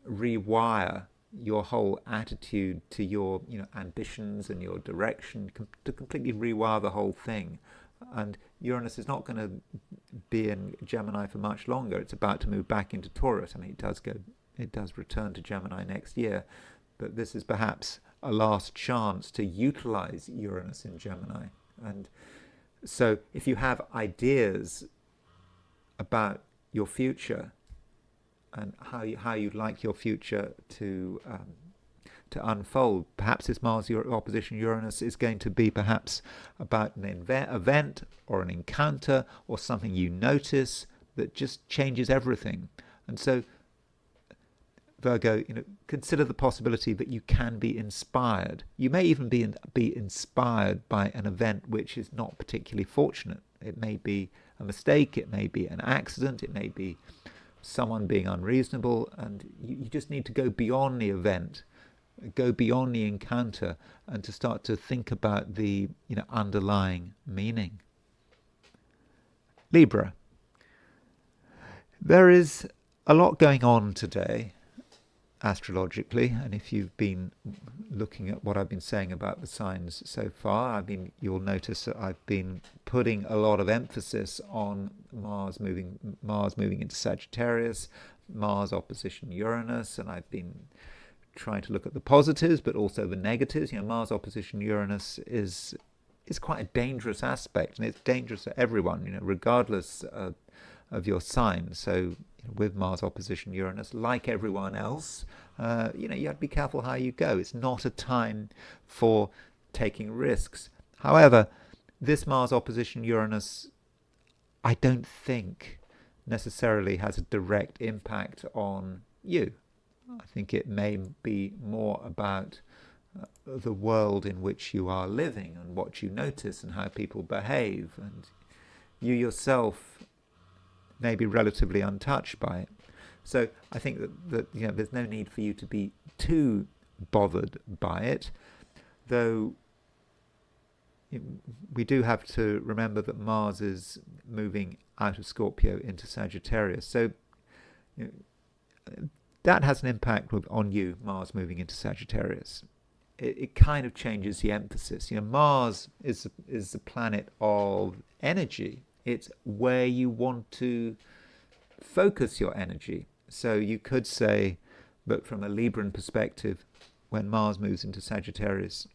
rewire your whole attitude to your, ambitions and your direction, to completely rewire the whole thing. And Uranus is not going to be in Gemini for much longer. It's about to move back into Taurus. I mean, it does return to Gemini next year, but this is perhaps a last chance to utilize Uranus in Gemini. And so if you have ideas about your future and how you'd like your future to unfold, perhaps this Mars opposition Uranus is going to be perhaps about an event or an encounter or something you notice that just changes everything. And so Virgo, consider the possibility that you can be inspired. You may even be inspired by an event which is not particularly fortunate. It may be a mistake, it may be an accident, it may be someone being unreasonable, and you just need to go beyond the event, go beyond the encounter, and to start to think about the underlying meaning. Libra. There is a lot going on today astrologically, and if you've been looking at what I've been saying about the signs so far, you'll notice that I've been putting a lot of emphasis on Mars moving into Sagittarius, Mars opposition Uranus, and I've been trying to look at the positives, but also the negatives. Mars opposition Uranus is quite a dangerous aspect, and it's dangerous for everyone, regardless of your sign. So with Mars opposition Uranus, like everyone else, you have to be careful how you go. It's not a time for taking risks. However, this Mars opposition Uranus, I don't think necessarily has a direct impact on you. I think it may be more about the world in which you are living and what you notice and how people behave, and you yourself may be relatively untouched by it. So I think that there's no need for you to be too bothered by it, though we do have to remember that Mars is moving out of Scorpio into Sagittarius. So that has an impact on you, Mars moving into Sagittarius. It kind of changes the emphasis. Mars is the planet of energy. It's where you want to focus your energy. So you could say, but from a Libran perspective, when Mars moves into Sagittarius,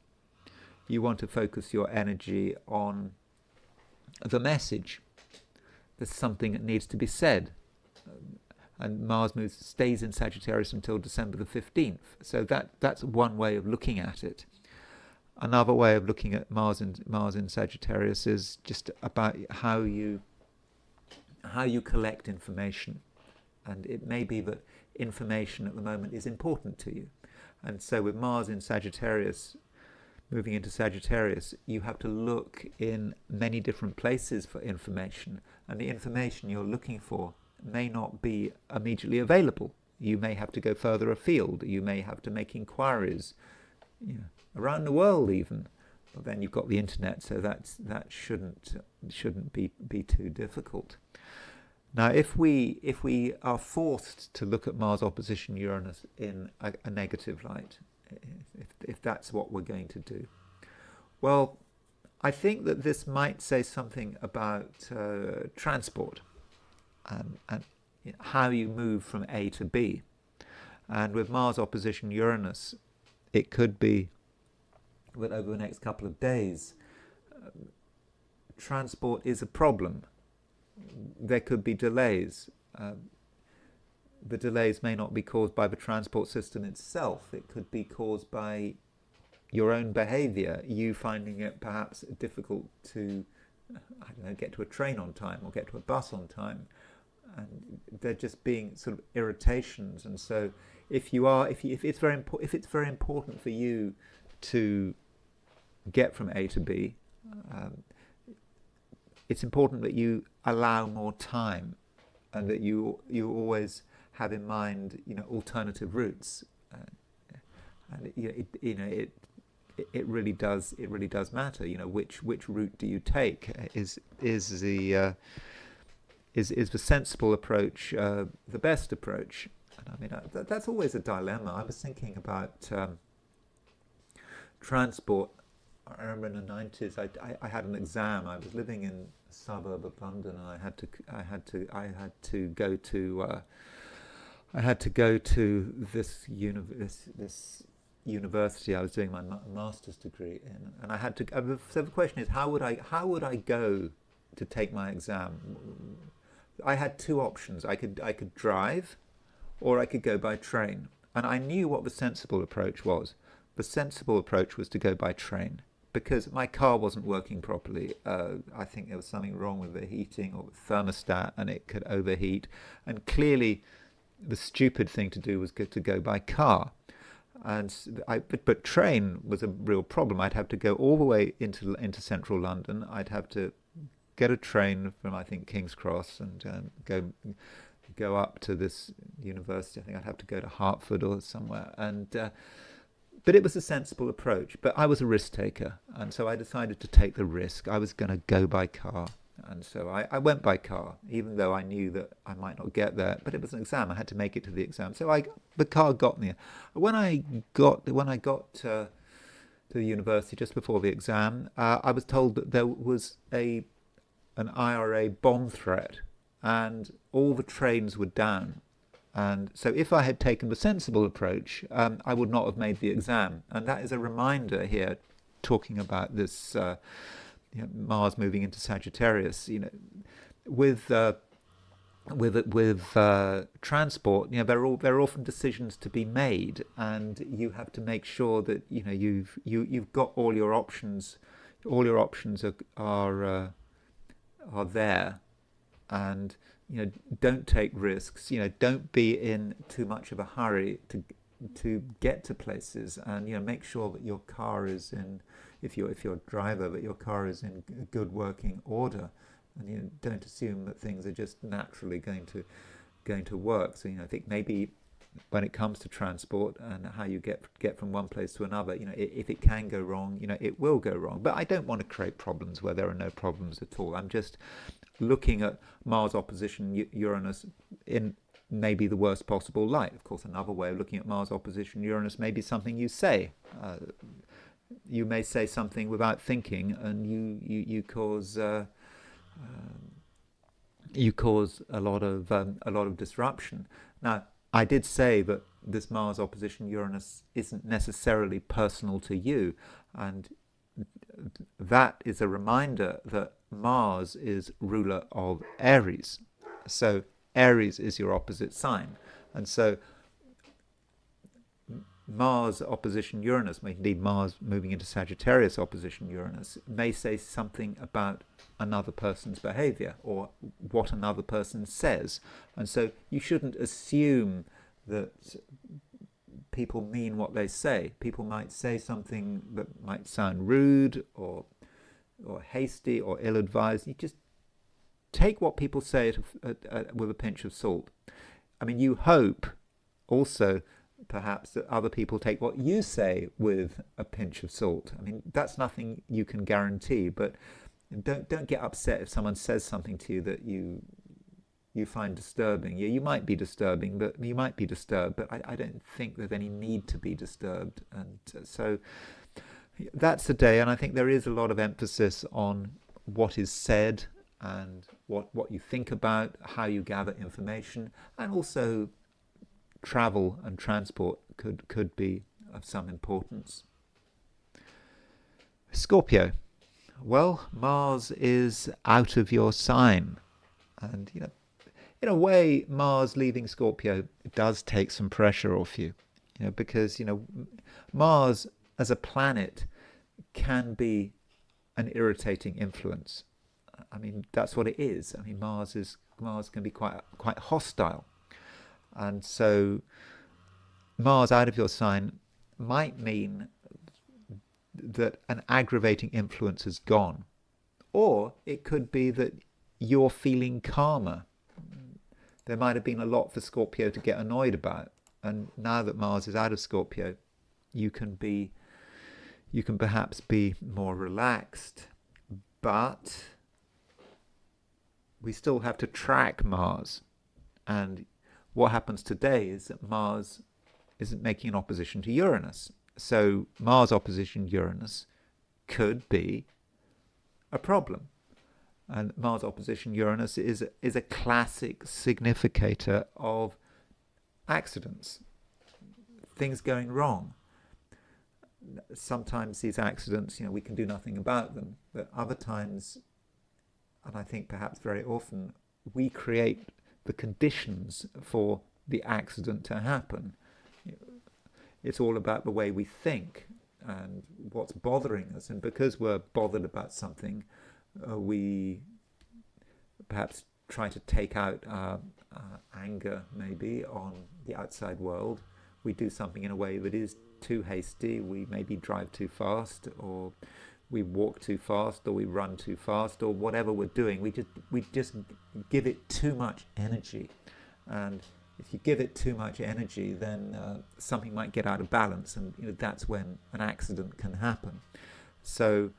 you want to focus your energy on the message. There's something that needs to be said. And Mars stays in Sagittarius until December the 15th. So that's one way of looking at it. Another way of looking at Mars in Sagittarius is just about how you collect information. And it may be that information at the moment is important to you. And so with Mars in Sagittarius, moving into Sagittarius, you have to look in many different places for information. And the information you're looking for may not be immediately available. You may have to go further afield. You may have to make inquiries, around the world even. But then you've got the internet, so that shouldn't be too difficult. Now, if we are forced to look at Mars opposition Uranus in a negative light, if that's what we're going to do, well, I think that this might say something about transport and how you move from A to B. And with Mars opposition Uranus, it could be that over the next couple of days, transport is a problem. There could be delays. The delays may not be caused by the transport system itself. It could be caused by your own behavior, you finding it perhaps difficult to, get to a train on time or get to a bus on time. And they're just being sort of irritations. And so if it's very important for you to get from A to B, it's important that you allow more time, and that you always have in mind, alternative routes. And it really does matter. Which route do you take? Is the sensible approach the best approach? And that's always a dilemma. I was thinking about transport. I remember in the 90s, I had an exam. I was living in a suburb of London, and I had to go to this university I was doing my master's degree in, and I had to. So the question is, how would I go to take my exam? I had two options. I could drive, or I could go by train. And I knew what the sensible approach was. The sensible approach was to go by train, because my car wasn't working properly. I think there was something wrong with the heating or the thermostat, and it could overheat. And clearly, the stupid thing to do was to go by car. But train was a real problem. I'd have to go all the way into central London. I'd have to get a train from, I think, King's Cross, and go up to this university. I think I'd have to go to Hertford or somewhere. But it was a sensible approach. But I was a risk taker, and so I decided to take the risk. I was going to go by car, and so I went by car, even though I knew that I might not get there. But it was an exam; I had to make it to the exam. So the car got me. When I got to the university just before the exam, I was told that there was an IRA bomb threat, and all the trains were down. And so if I had taken the sensible approach, I would not have made the exam. And that is a reminder here, talking about this Mars moving into Sagittarius. With transport, there are often decisions to be made, and you have to make sure that you've got all your options. All your options are there, and don't take risks. Don't be in too much of a hurry to get to places, and make sure that your car is in, if you're a driver, that your car is in good working order, and don't assume that things are just naturally going to work. So I think maybe when it comes to transport and how you get from one place to another, if it can go wrong, it will go wrong. But I don't want to create problems where there are no problems at all. I'm just looking at Mars opposition Uranus in maybe the worst possible light. Of course, another way of looking at Mars opposition Uranus may be something you say. You may say something without thinking, and you cause a lot of disruption. Now, I did say that this Mars opposition Uranus isn't necessarily personal to you, and that is a reminder that Mars is ruler of Aries. So Aries is your opposite sign, and so Mars opposition Uranus, indeed Mars moving into Sagittarius opposition Uranus, may say something about another person's behavior or what another person says. And so you shouldn't assume that people mean what they say. People might say something that might sound rude or hasty or ill-advised. You just take what people say with a pinch of salt. I mean, you hope also perhaps that other people take what you say with a pinch of salt. I mean, that's nothing you can guarantee, but don't get upset if someone says something to you that you find disturbing. Yeah, you might be disturbed, but I don't think there's any need to be disturbed. And so that's the day, and I think there is a lot of emphasis on what is said and what you think about, how you gather information, and also travel and transport could be of some importance. Scorpio. Well, Mars is out of your sign, and in a way, Mars leaving Scorpio does take some pressure off you, because Mars as a planet can be an irritating influence. I mean, that's what it is. I mean, Mars can be quite hostile. And so Mars out of your sign might mean that an aggravating influence has gone. Or it could be that you're feeling calmer. There might have been a lot for Scorpio to get annoyed about. And now that Mars is out of Scorpio, you can perhaps be more relaxed. But we still have to track Mars. And what happens today is that Mars isn't making an opposition to Uranus. So Mars opposition Uranus could be a problem. And Mars opposition Uranus is a classic significator of accidents, things going wrong. Sometimes these accidents, we can do nothing about them, but other times, and I think perhaps very often, we create the conditions for the accident to happen. It's all about the way we think and what's bothering us, and because we're bothered about something, we perhaps try to take out our anger maybe on the outside world. We do something in a way that is too hasty. We maybe drive too fast, or we walk too fast, or we run too fast, or whatever we're doing. We just give it too much energy, and if you give it too much energy, then something might get out of balance, and that's when an accident can happen. So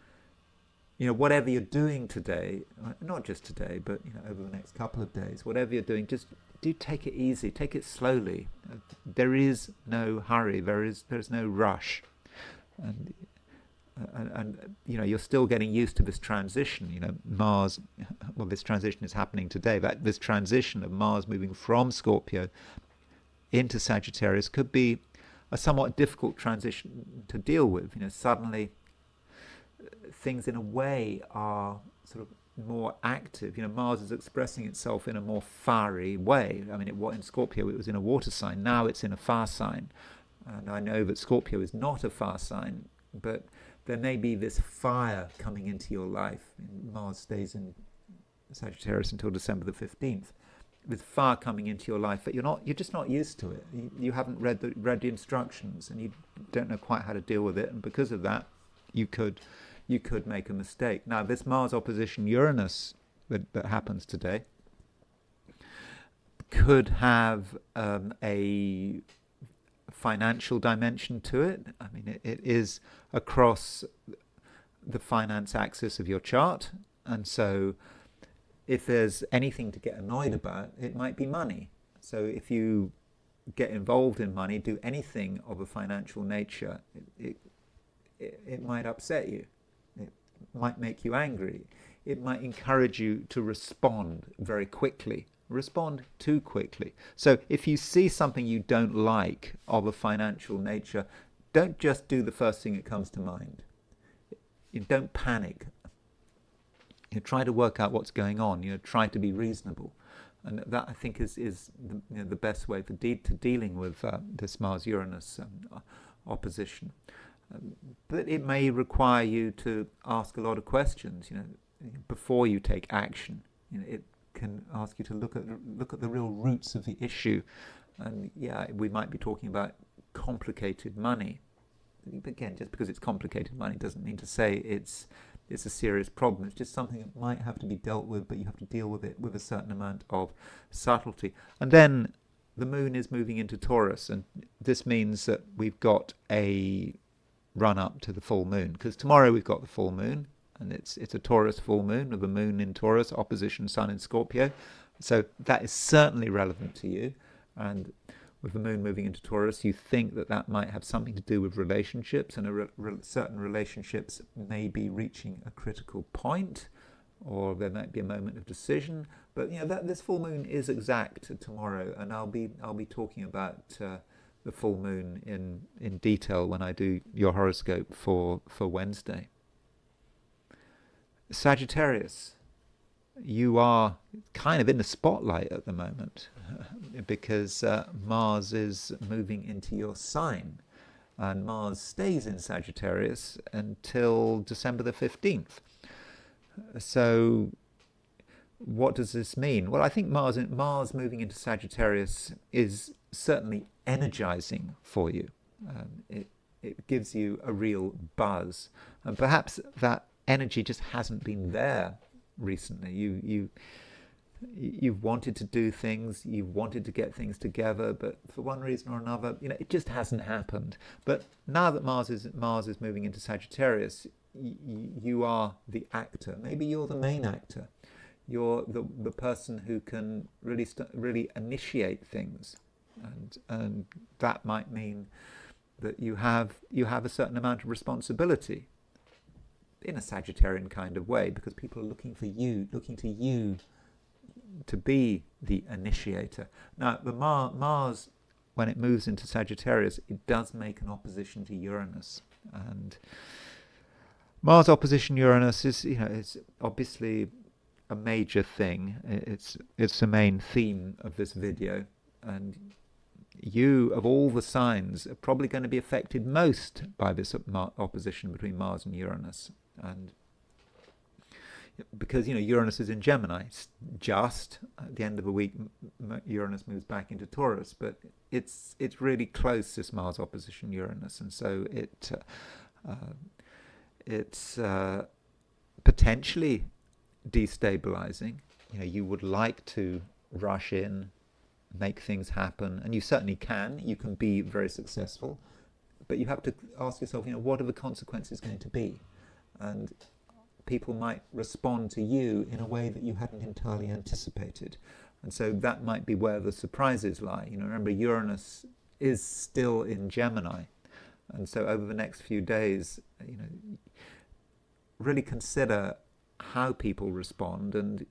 whatever you're doing today, not just today, but over the next couple of days, whatever you're doing, just do take it easy, take it slowly. There is no hurry, there's no rush, and you're still getting used to this transition. Mars, well, this transition is happening today, but this transition of Mars moving from Scorpio into Sagittarius could be a somewhat difficult transition to deal with. Suddenly things in a way are sort of more active. Mars is expressing itself in a more fiery way. I mean, in Scorpio it was in a water sign. Now it's in a fire sign. And I know that Scorpio is not a fire sign, but there may be this fire coming into your life. Mars stays in Sagittarius until December the 15th. With fire coming into your life, but you're just not used to it. You haven't read the instructions, and you don't know quite how to deal with it, and because of that, you could make a mistake. Now, this Mars opposition Uranus that happens today could have a financial dimension to it. I mean, it is across the finance axis of your chart, and so if there's anything to get annoyed about, it might be money. So if you get involved in money, do anything of a financial nature, it might upset you. It might make you angry. It might encourage you to respond very quickly. Respond too quickly. So if you see something you don't like of a financial nature, don't just do the first thing that comes to mind. Don't panic. Try to work out what's going on. Try to be reasonable, and that I think is the best way for dealing with this Mars-Uranus opposition. But it may require you to ask a lot of questions. Before you take action. It can ask you to look at the real roots of the issue, and we might be talking about complicated money. But again, just because it's complicated money doesn't mean to say it's a serious problem. It's just something that might have to be dealt with, but you have to deal with it with a certain amount of subtlety. And then the moon is moving into Taurus, and this means that we've got a run up to the full moon, because tomorrow we've got the full moon, and it's a Taurus full moon with the moon in Taurus, opposition sun in Scorpio. So that is certainly relevant to you. And with the moon moving into Taurus, you think that might have something to do with relationships, and certain relationships may be reaching a critical point, or there might be a moment of decision. But this full moon is exact tomorrow, and I'll be talking about the full moon in detail when I do your horoscope for Wednesday. Sagittarius, you are kind of in the spotlight at the moment because Mars is moving into your sign, and Mars stays in Sagittarius until December the 15th. So what does this mean? Well, I think Mars moving into Sagittarius is certainly energizing for you. It gives you a real buzz, and perhaps that energy just hasn't been there recently. You've wanted to do things, you've wanted to get things together, but for one reason or another, it just hasn't happened. But now that Mars is moving into Sagittarius, you are the actor. Maybe you're the main actor. You're the person who can really initiate things, and that might mean that you have a certain amount of responsibility in a Sagittarian kind of way, because people are looking to you to be the initiator. Now, the Mars, when it moves into Sagittarius, it does make an opposition to Uranus, and Mars opposition Uranus is, it's obviously a major thing. It's the main theme of this video, and you, of all the signs, are probably going to be affected most by this opposition between Mars and Uranus. And because Uranus is in Gemini, just at the end of the week Uranus moves back into Taurus, but it's really close, this Mars opposition Uranus, and so it's potentially destabilizing. You would like to rush in, make things happen, and you certainly can. You can be very successful, but you have to ask yourself, what are the consequences going to be? And people might respond to you in a way that you hadn't entirely anticipated. And so that might be where the surprises lie. Remember, Uranus is still in Gemini. And so over the next few days, really consider how people respond, and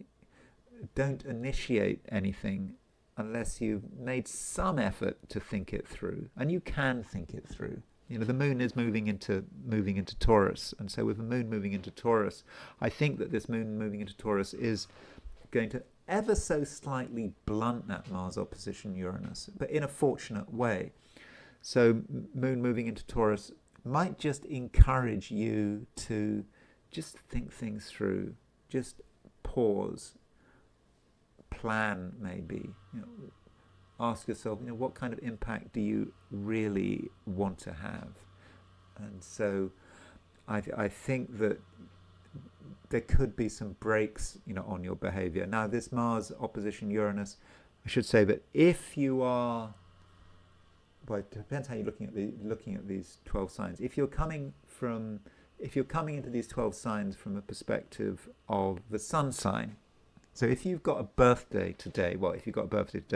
don't initiate anything unless you've made some effort to think it through. And you can think it through. The moon is moving into Taurus, and so with the moon moving into Taurus, I think that this moon moving into Taurus is going to ever so slightly blunt that Mars opposition Uranus, but in a fortunate way. So moon moving into Taurus might just encourage you to just think things through, just pause, plan maybe, ask yourself, what kind of impact do you really want to have? And so I think that there could be some breaks, on your behavior. Now, this Mars opposition Uranus, I should say that if you are, well, it depends how you're looking at these 12 signs. If you're coming into these 12 signs from a perspective of the sun sign, so if you've got a birthday today,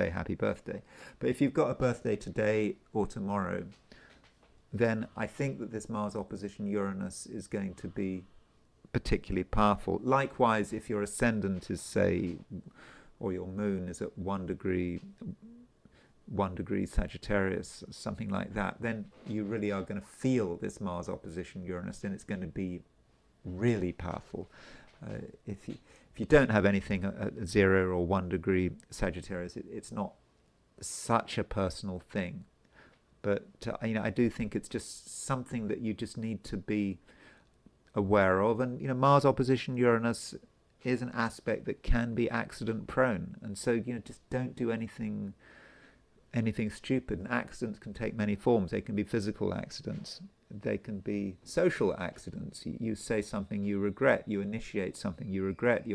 happy birthday. But if you've got a birthday today or tomorrow, then I think that this Mars opposition Uranus is going to be particularly powerful. Likewise, if your ascendant is, say, or your moon is at 1 degree Sagittarius, something like that, then you really are going to feel this Mars opposition Uranus, and it's going to be really powerful. If you don't have anything at 0 or 1 degree Sagittarius, it's not such a personal thing. But I do think it's just something that you just need to be aware of. And Mars opposition Uranus is an aspect that can be accident prone, and so just don't do anything stupid. And accidents can take many forms. They can be physical accidents, they can be social accidents. You say something you regret, you initiate something you regret,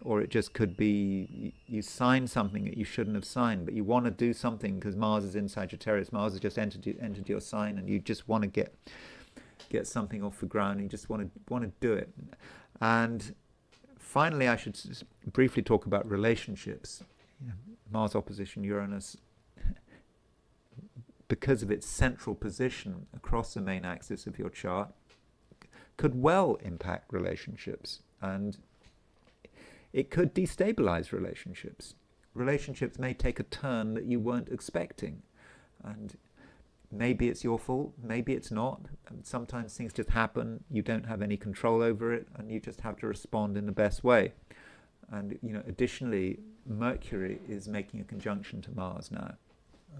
or it just could be you sign something that you shouldn't have signed, but you want to do something because Mars is in Sagittarius. Mars has just entered your sign, and you just want to get something off the ground, and you just want to do it. And finally, I should briefly talk about relationships. Mars opposition Uranus, because of its central position across the main axis of your chart, could well impact relationships, and it could destabilize relationships. Relationships may take a turn that you weren't expecting, and maybe it's your fault, maybe it's not. And sometimes things just happen, you don't have any control over it, and you just have to respond in the best way. And additionally, Mercury is making a conjunction to Mars now,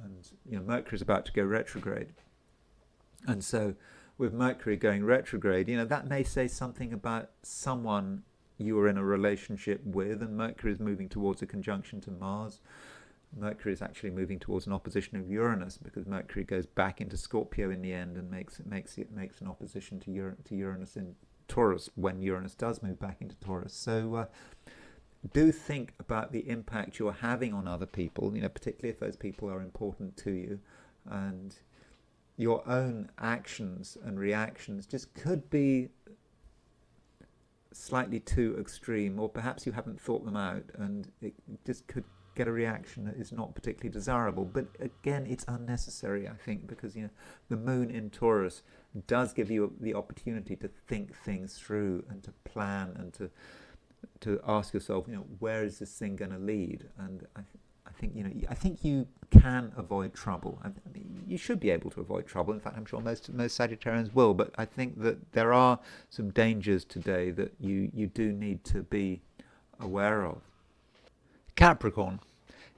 and Mercury is about to go retrograde. And so with Mercury going retrograde, that may say something about someone you were in a relationship with, and Mercury is moving towards a conjunction to Mars. Mercury is actually moving towards an opposition of Uranus, because Mercury goes back into Scorpio in the end and makes an opposition to Uranus in Taurus when Uranus does move back into Taurus. So do think about the impact you're having on other people, particularly if those people are important to you, and your own actions and reactions just could be slightly too extreme, or perhaps you haven't thought them out, and it just could get a reaction that is not particularly desirable. But again, it's unnecessary, I think, because the moon in Taurus does give you the opportunity to think things through and to plan and to ask yourself, where is this thing going to lead? And I think you can avoid trouble. I mean, you should be able to avoid trouble. In fact, I'm sure most Sagittarians will. But I think that there are some dangers today that you do need to be aware of. Capricorn.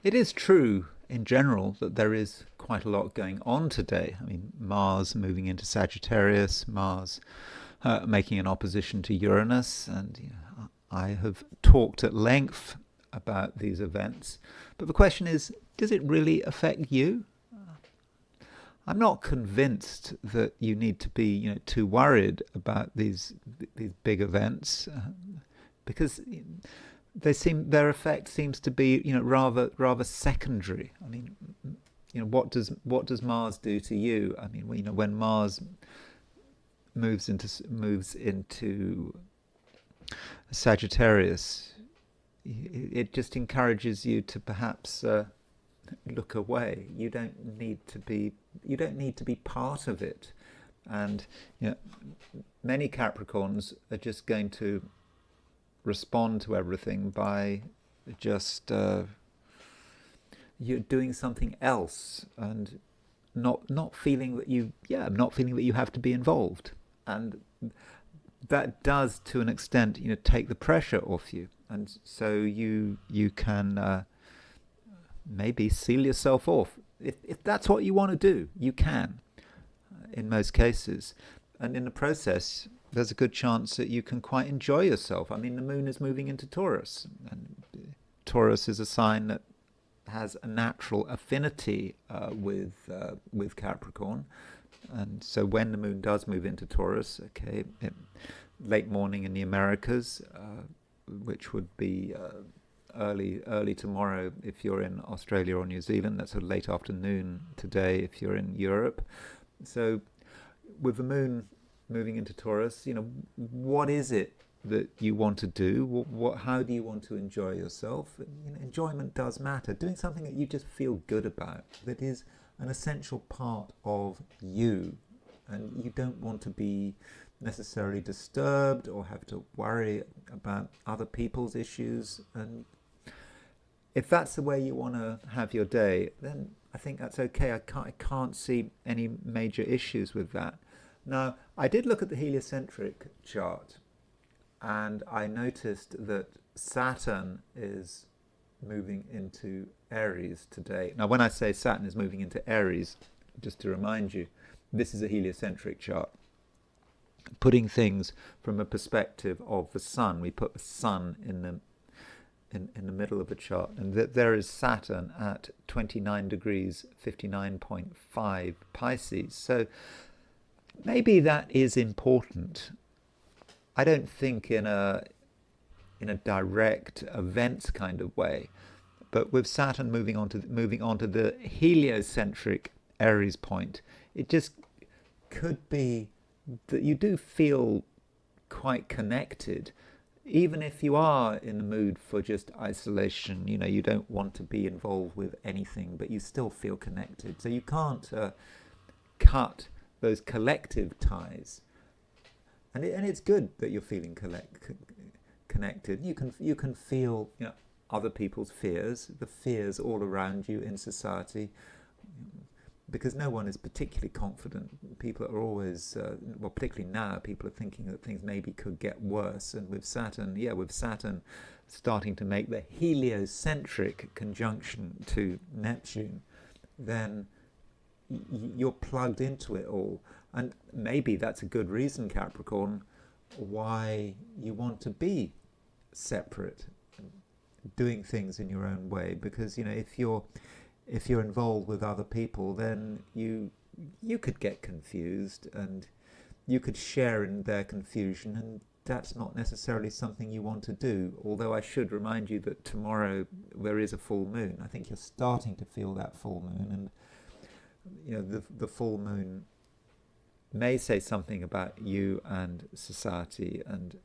It is true in general that there is quite a lot going on today. I mean, Mars moving into Sagittarius, Mars making an opposition to Uranus, and I have talked at length about these events. But the question is, does it really affect you? I'm not convinced that you need to be too worried about these big events, because their effect seems to be rather secondary. I mean, what does Mars do to you? I mean, when Mars moves into Sagittarius, it just encourages you to perhaps look away. You don't need to be part of it. And many Capricorns are just going to respond to everything by just you're doing something else and not feeling that you have to be involved, and that does to an extent take the pressure off you, and so you can maybe seal yourself off. If that's what you want to do, you can, in most cases. And in the process, there's a good chance that you can quite enjoy yourself. I mean, the moon is moving into Taurus, and Taurus is a sign that has a natural affinity with Capricorn. And so when the moon does move into Taurus, okay, late morning in the Americas, which would be early tomorrow if you're in Australia or New Zealand. That's a late afternoon today if you're in Europe. So with the moon moving into Taurus, what is it that you want to do? How do you want to enjoy yourself? Enjoyment does matter. Doing something that you just feel good about, that is an essential part of you, and you don't want to be necessarily disturbed or have to worry about other people's issues. And if that's the way you want to have your day, then I think that's okay. I can't see any major issues with that. Now, I did look at the heliocentric chart, and I noticed that Saturn is moving into Aries today. Now, when I say Saturn is moving into Aries, just to remind you, this is a heliocentric chart. Putting things from a perspective of the sun, we put the sun in the middle of the chart, and there is Saturn at 29 degrees 59.5 Pisces. So maybe that is important. I don't think in a direct events kind of way, but with Saturn moving on to the heliocentric Aries point, it just could be that you do feel quite connected, even if you are in the mood for just isolation. You don't want to be involved with anything, but you still feel connected. So you can't cut those collective ties, and it's good that you're feeling connected. You can feel other people's fears, the fears all around you in society, because no one is particularly confident. People are always, particularly now, people are thinking that things maybe could get worse. And with Saturn starting to make the heliocentric conjunction to Neptune, then you're plugged into it all. And maybe that's a good reason, Capricorn, why you want to be separate, doing things in your own way. Because if you're involved with other people, then you could get confused, and you could share in their confusion, and that's not necessarily something you want to do. Although I should remind you that tomorrow there is a full moon. I think you're starting to feel that full moon, and the full moon may say something about you and society, and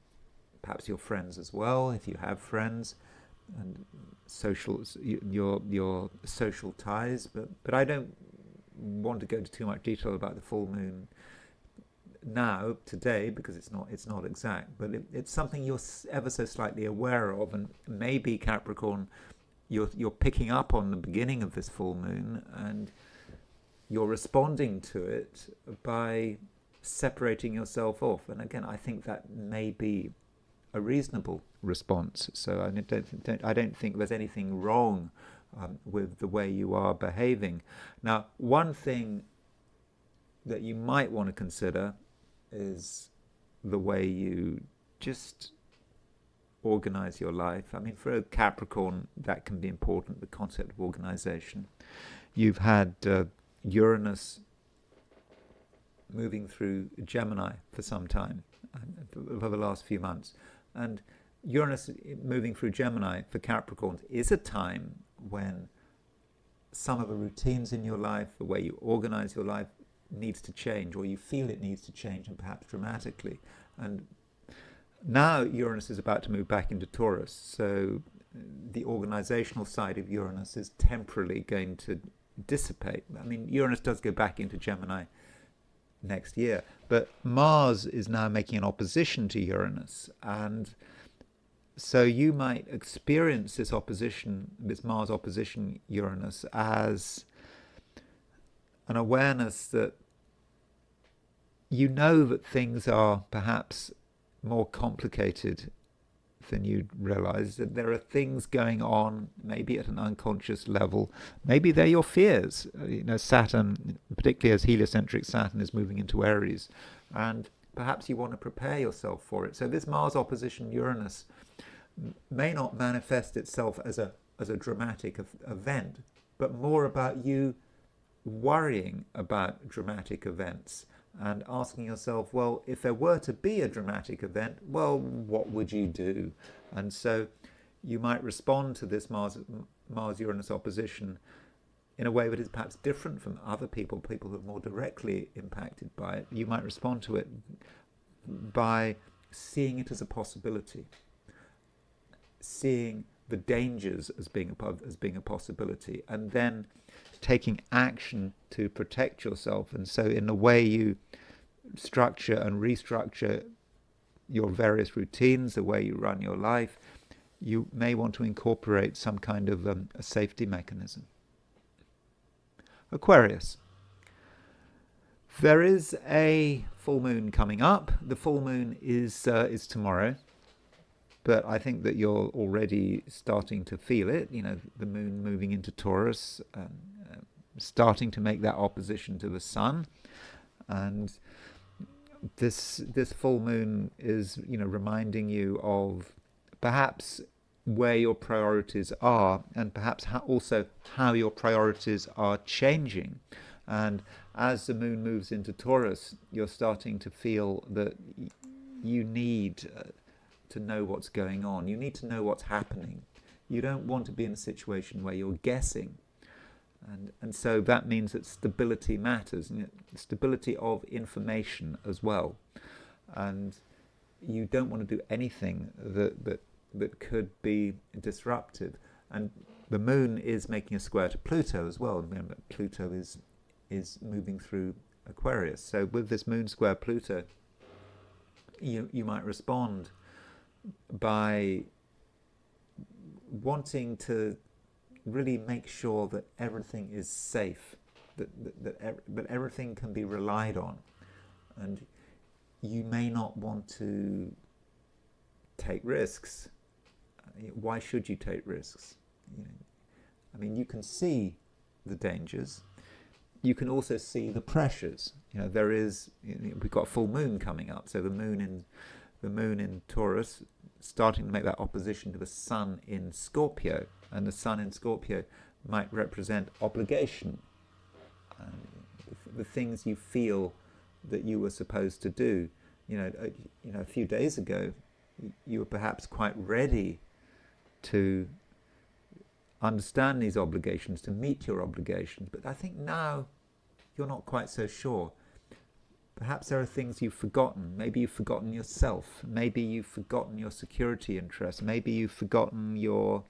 perhaps your friends as well, if you have friends, and your social ties. But I don't want to go into too much detail about the full moon now today, because it's not exact, but it's something you're ever so slightly aware of. And maybe, Capricorn, you're picking up on the beginning of this full moon, and you're responding to it by separating yourself off. And again, I think that may be a reasonable response. So I don't think there's anything wrong with the way you are behaving. Now, one thing that you might want to consider is the way you just organize your life. I mean, for a Capricorn, that can be important, the concept of organization. You've had Uranus moving through Gemini for some time, for the last few months. And Uranus moving through Gemini for Capricorns is a time when some of the routines in your life, the way you organize your life, needs to change, or you feel it needs to change, and perhaps dramatically. And now Uranus is about to move back into Taurus, so the organizational side of Uranus is temporarily going to dissipate. I mean, Uranus does go back into Gemini next year, but Mars is now making an opposition to Uranus, and So you might experience this opposition, this Mars opposition Uranus, as an awareness that you know that things are perhaps more complicated than you'd realize, that there are things going on, maybe at an unconscious level. Maybe they're your fears. Saturn, particularly as heliocentric Saturn is moving into Aries, and perhaps you want to prepare yourself for it. So this Mars opposition Uranus may not manifest itself as a dramatic event, but more about you worrying about dramatic events and asking yourself, well, if there were to be a dramatic event, well, what would you do? And so you might respond to this Mars-Uranus opposition in a way that is perhaps different from other people who are more directly impacted by it. You might respond to it by seeing it as a possibility, seeing the dangers as being a possibility, and then taking action to protect yourself. And so in the way you structure and restructure your various routines, the way you run your life, you may want to incorporate some kind of a safety mechanism. Aquarius. There is a full moon coming up. The full moon is tomorrow, but I think that you're already starting to feel it. The moon moving into Taurus, starting to make that opposition to the sun, and this full moon is reminding you of perhaps where your priorities are, and perhaps also how your priorities are changing. And as the moon moves into Taurus, you're starting to feel that you need to know what's going on. You need to know what's happening. You don't want to be in a situation where you're guessing. And so that means that stability matters, and stability of information as well. And you don't want to do anything that could be disruptive. And the moon is making a square to Pluto as well. Remember, Pluto is moving through Aquarius. So with this moon square Pluto, you might respond by wanting to really make sure that everything is safe, that everything can be relied on. And you may not want to take risks. Why should you take risks? You can see the dangers. You can also see the pressures. We've got a full moon coming up, so the moon in Taurus starting to make that opposition to the sun in Scorpio, and the sun in Scorpio might represent obligation, the things you feel that you were supposed to do. A few days ago, you were perhaps quite ready to understand these obligations, to meet your obligations, but I think now you're not quite so sure. Perhaps there are things you've forgotten. Maybe you've forgotten yourself. Maybe you've forgotten your security interests. Maybe you've forgotten your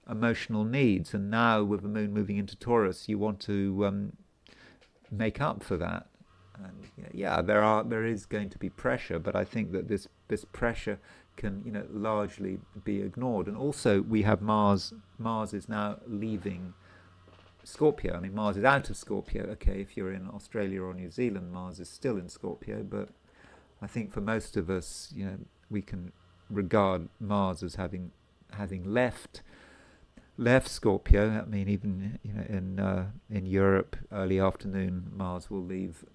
emotional needs. And now with the moon moving into Taurus, you want to make up for that. And there is going to be pressure, but I think that this pressure can largely be ignored. And also we have Mars. Mars is now leaving Scorpio. Mars is out of Scorpio. Okay, if you're in Australia or New Zealand, Mars is still in Scorpio, but I think for most of us, we can regard Mars as having left Scorpio. Even in Europe, early afternoon, Mars will leave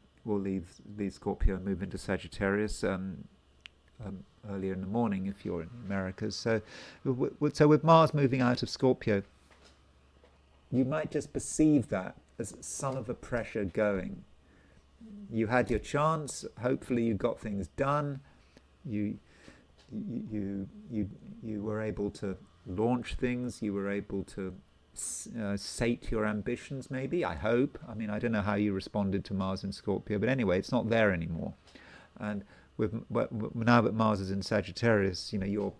Scorpio and move into Sagittarius earlier in the morning if you're in the Americas. So with Mars moving out of Scorpio, you might just perceive that as some of the pressure going. You had your chance. Hopefully, you got things done. You were able to launch things. You were able to sate your ambitions. Maybe, I hope. I don't know how you responded to Mars in Scorpio, but anyway, it's not there anymore. And now that Mars is in Sagittarius, your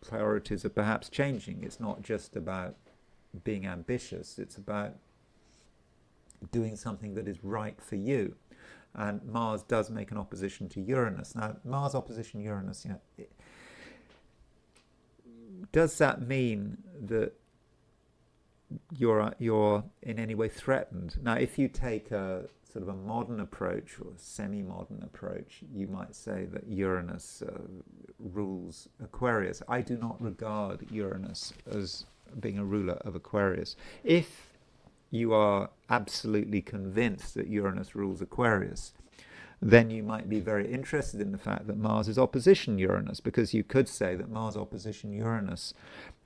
priorities are perhaps changing. It's not just about being ambitious, it's about doing something that is right for you. And Mars does make an opposition to Uranus. Now, Mars opposition Uranus, does that mean that you're in any way threatened? Now, if you take a sort of a modern approach or a semi-modern approach, you might say that Uranus rules Aquarius. I do not regard Uranus as being a ruler of Aquarius. If you are absolutely convinced that Uranus rules Aquarius, then you might be very interested in the fact that Mars is opposition Uranus, because you could say that Mars opposition Uranus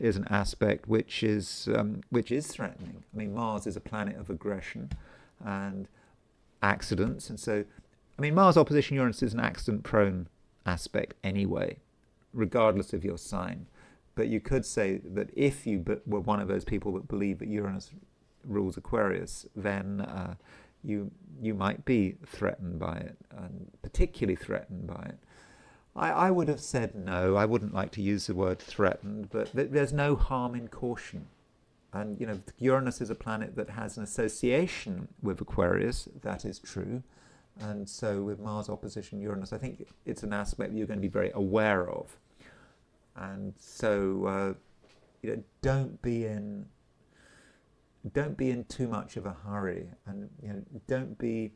is an aspect which is threatening. I mean, Mars is a planet of aggression and accidents, and so, I mean, Mars opposition Uranus is an accident-prone aspect anyway, regardless of your sign. But you could say that if you were one of those people that believe that Uranus rules Aquarius, then you might be threatened by it, and particularly threatened by it. I would have said no. I wouldn't like to use the word threatened, but there's no harm in caution. And, you know, Uranus is a planet that has an association with Aquarius. That is true. And so with Mars opposition Uranus, I think it's an aspect that you're going to be very aware of. And so, you know, don't be in too much of a hurry, and, you know, don't be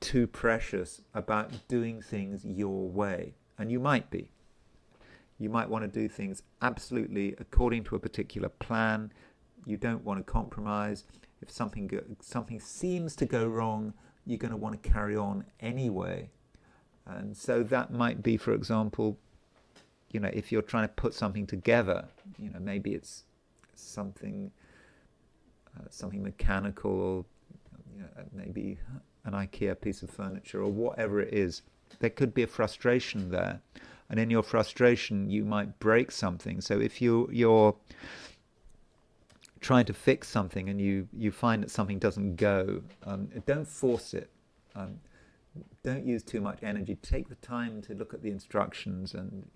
too precious about doing things your way. And you might want to do things absolutely according to a particular plan. You don't want to compromise. If something seems to go wrong, you're going to want to carry on anyway. And so that might be, for example, you know, if you're trying to put something together, you know, maybe it's something mechanical, or, you know, maybe an IKEA piece of furniture, or whatever it is. There could be a frustration there, and in your frustration you might break something. So if you're trying to fix something and you find that something doesn't go, don't force it. Don't use too much energy. Take the time to look at the instructions, and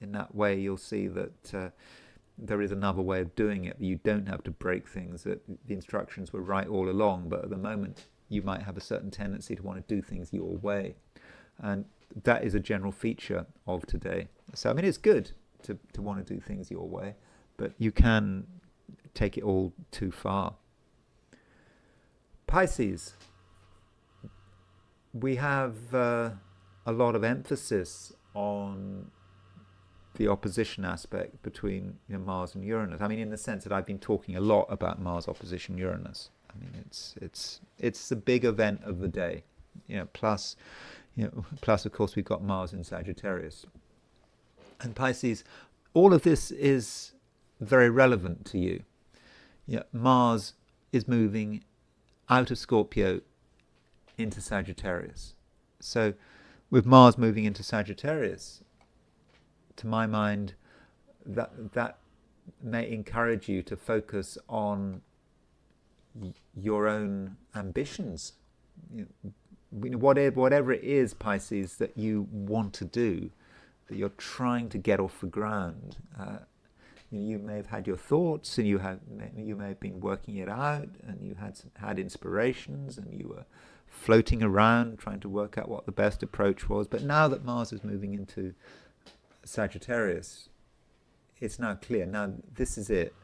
in that way you'll see that there is another way of doing it. You don't have to break things, that the instructions were right all along, but at the moment you might have a certain tendency to want to do things your way. And that is a general feature of today. So, I mean, it's good to want to do things your way, but you can take it all too far. Pisces. We have a lot of emphasis on the opposition aspect between, you know, Mars and Uranus. I mean, in the sense that I've been talking a lot about Mars opposition Uranus. I mean, it's the big event of the day. You know, plus of course we've got Mars in Sagittarius. And Pisces, all of this is very relevant to you. You know, Mars is moving out of Scorpio into Sagittarius. So with Mars moving into Sagittarius, to my mind, that may encourage you to focus on your own ambitions. You know, whatever it is, Pisces, that you want to do, that you're trying to get off the ground. You may have had your thoughts, and you may have been working it out, and you had inspirations, and you were floating around trying to work out what the best approach was. But now that Mars is moving into Sagittarius, it's now clear. Now this is it.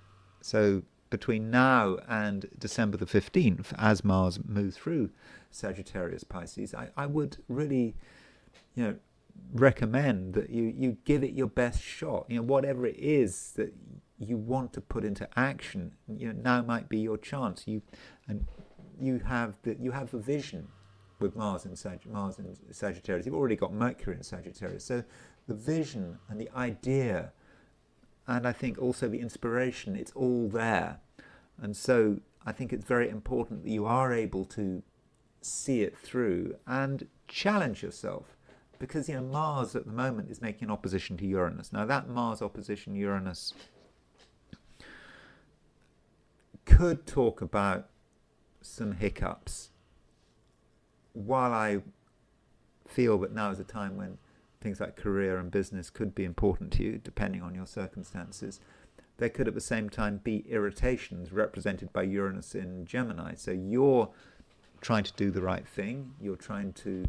So between now and December the 15th, as Mars moves through Sagittarius, Pisces, I would really, you know, recommend that you give it your best shot. You know, whatever it is that you want to put into action, you know, now might be your chance. You have the vision with Mars in Sagittarius. You've already got Mercury in Sagittarius, so the vision and the idea, and I think also the inspiration, it's all there. And so I think it's very important that you are able to see it through and challenge yourself, because, you know, Mars at the moment is making an opposition to Uranus. Now that Mars opposition Uranus could talk about some hiccups. While I feel that now is a time when things like career and business could be important to you, depending on your circumstances, there could at the same time be irritations represented by Uranus in Gemini. So you're trying to do the right thing, you're trying to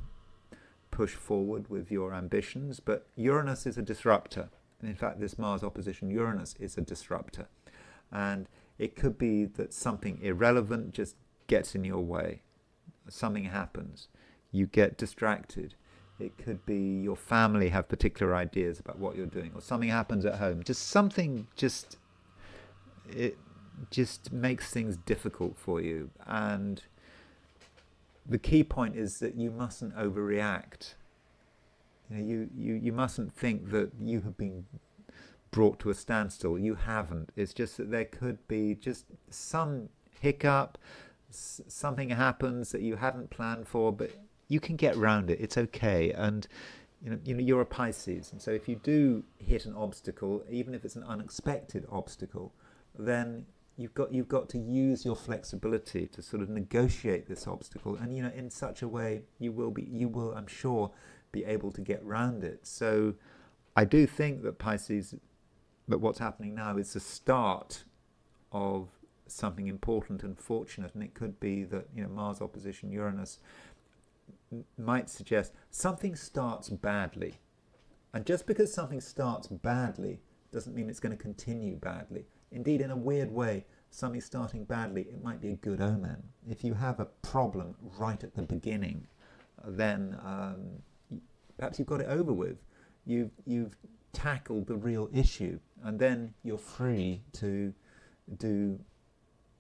push forward with your ambitions, but Uranus is a disruptor, And in fact, this Mars opposition Uranus is a disruptor. And it could be that something irrelevant just gets in your way. Something happens. You get distracted. It could be your family have particular ideas about what you're doing, or something happens at home. Just something it just makes things difficult for you. And the key point is that you mustn't overreact. You mustn't think that you have been brought to a standstill. You haven't. It's just that there could be just some hiccup, something happens that you hadn't planned for, but you can get around it. It's okay. And you're a Pisces, and so if you do hit an obstacle, even if it's an unexpected obstacle, then you've got to use your flexibility to sort of negotiate this obstacle, and in such a way you will, I'm sure, be able to get round it. So I do think that Pisces, that what's happening now is the start of something important and fortunate, and it could be that Mars opposition Uranus might suggest something starts badly, and just because something starts badly doesn't mean it's going to continue badly. Indeed, in a weird way, something starting badly, it might be a good omen. If you have a problem right at the beginning, then perhaps you've got it over with. You've tackled the real issue, and then you're free to do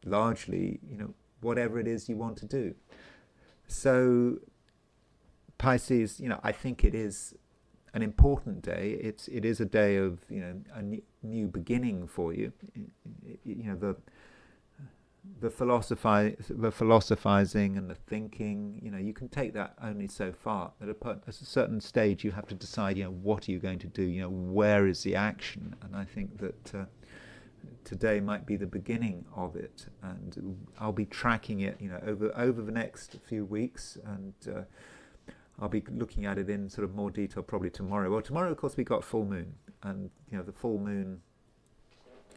largely, whatever it is you want to do. So Pisces, I think it is an important day. It is a day of a new beginning for you. The philosophizing and the thinking, you can take that only so far. At a certain stage, you have to decide, what are you going to do? Where is the action? And I think that today might be the beginning of it. And I'll be tracking it, over the next few weeks, and I'll be looking at it in sort of more detail probably tomorrow. Well, tomorrow, of course, we got full moon, and the full moon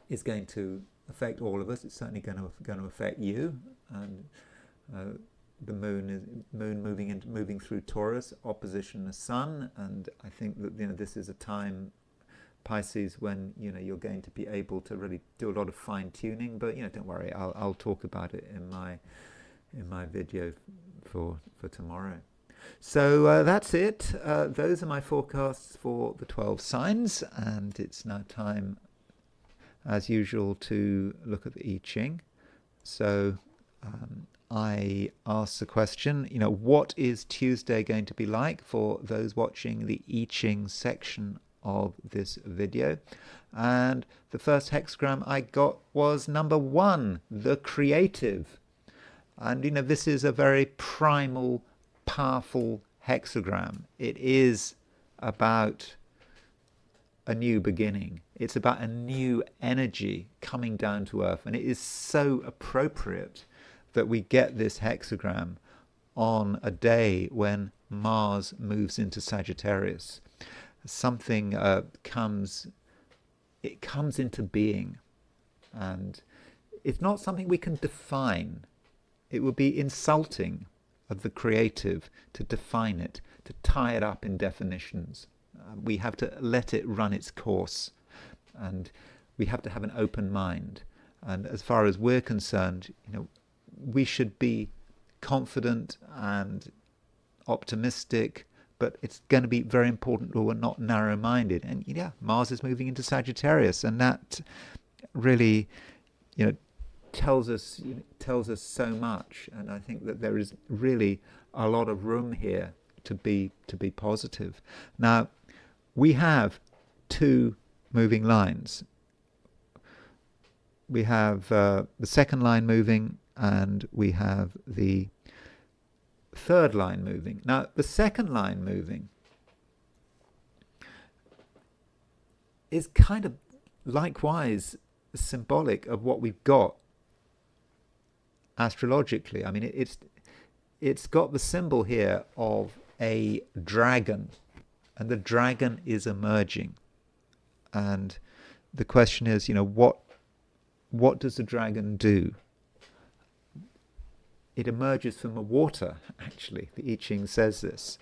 is going to affect all of us. It's certainly going to affect you. And the moon moving through Taurus, opposition the sun, and I think that this is a time, Pisces, when you're going to be able to really do a lot of fine tuning. But don't worry, I'll talk about it in my video for tomorrow. So that's it. Those are my forecasts for the 12 signs, and it's now time, as usual, to look at the I Ching. So I asked the question, what is Tuesday going to be like for those watching the I Ching section of this video? And the first hexagram I got was number 1, the creative. And this is a very primal, powerful hexagram. It is about a new beginning. It's about a new energy coming down to earth, and it is so appropriate that we get this hexagram on a day when Mars moves into Sagittarius. Something comes into being, and it's not something we can define. It would be insulting of the creative to define it, to tie it up in definitions. We have to let it run its course, and we have to have an open mind. And as far as we're concerned, we should be confident and optimistic, but it's going to be very important that we're not narrow-minded. And Mars is moving into Sagittarius, and that really, tells us so much. And I think that there is really a lot of room here to be positive. Now, we have 2 moving lines. We have the second line moving, and we have the third line moving. Now, the second line moving is kind of likewise symbolic of what we've got astrologically. I mean, it's got the symbol here of a dragon, and the dragon is emerging. And the question is, what does the dragon do? it emerges from the water, actually. The I Ching says this.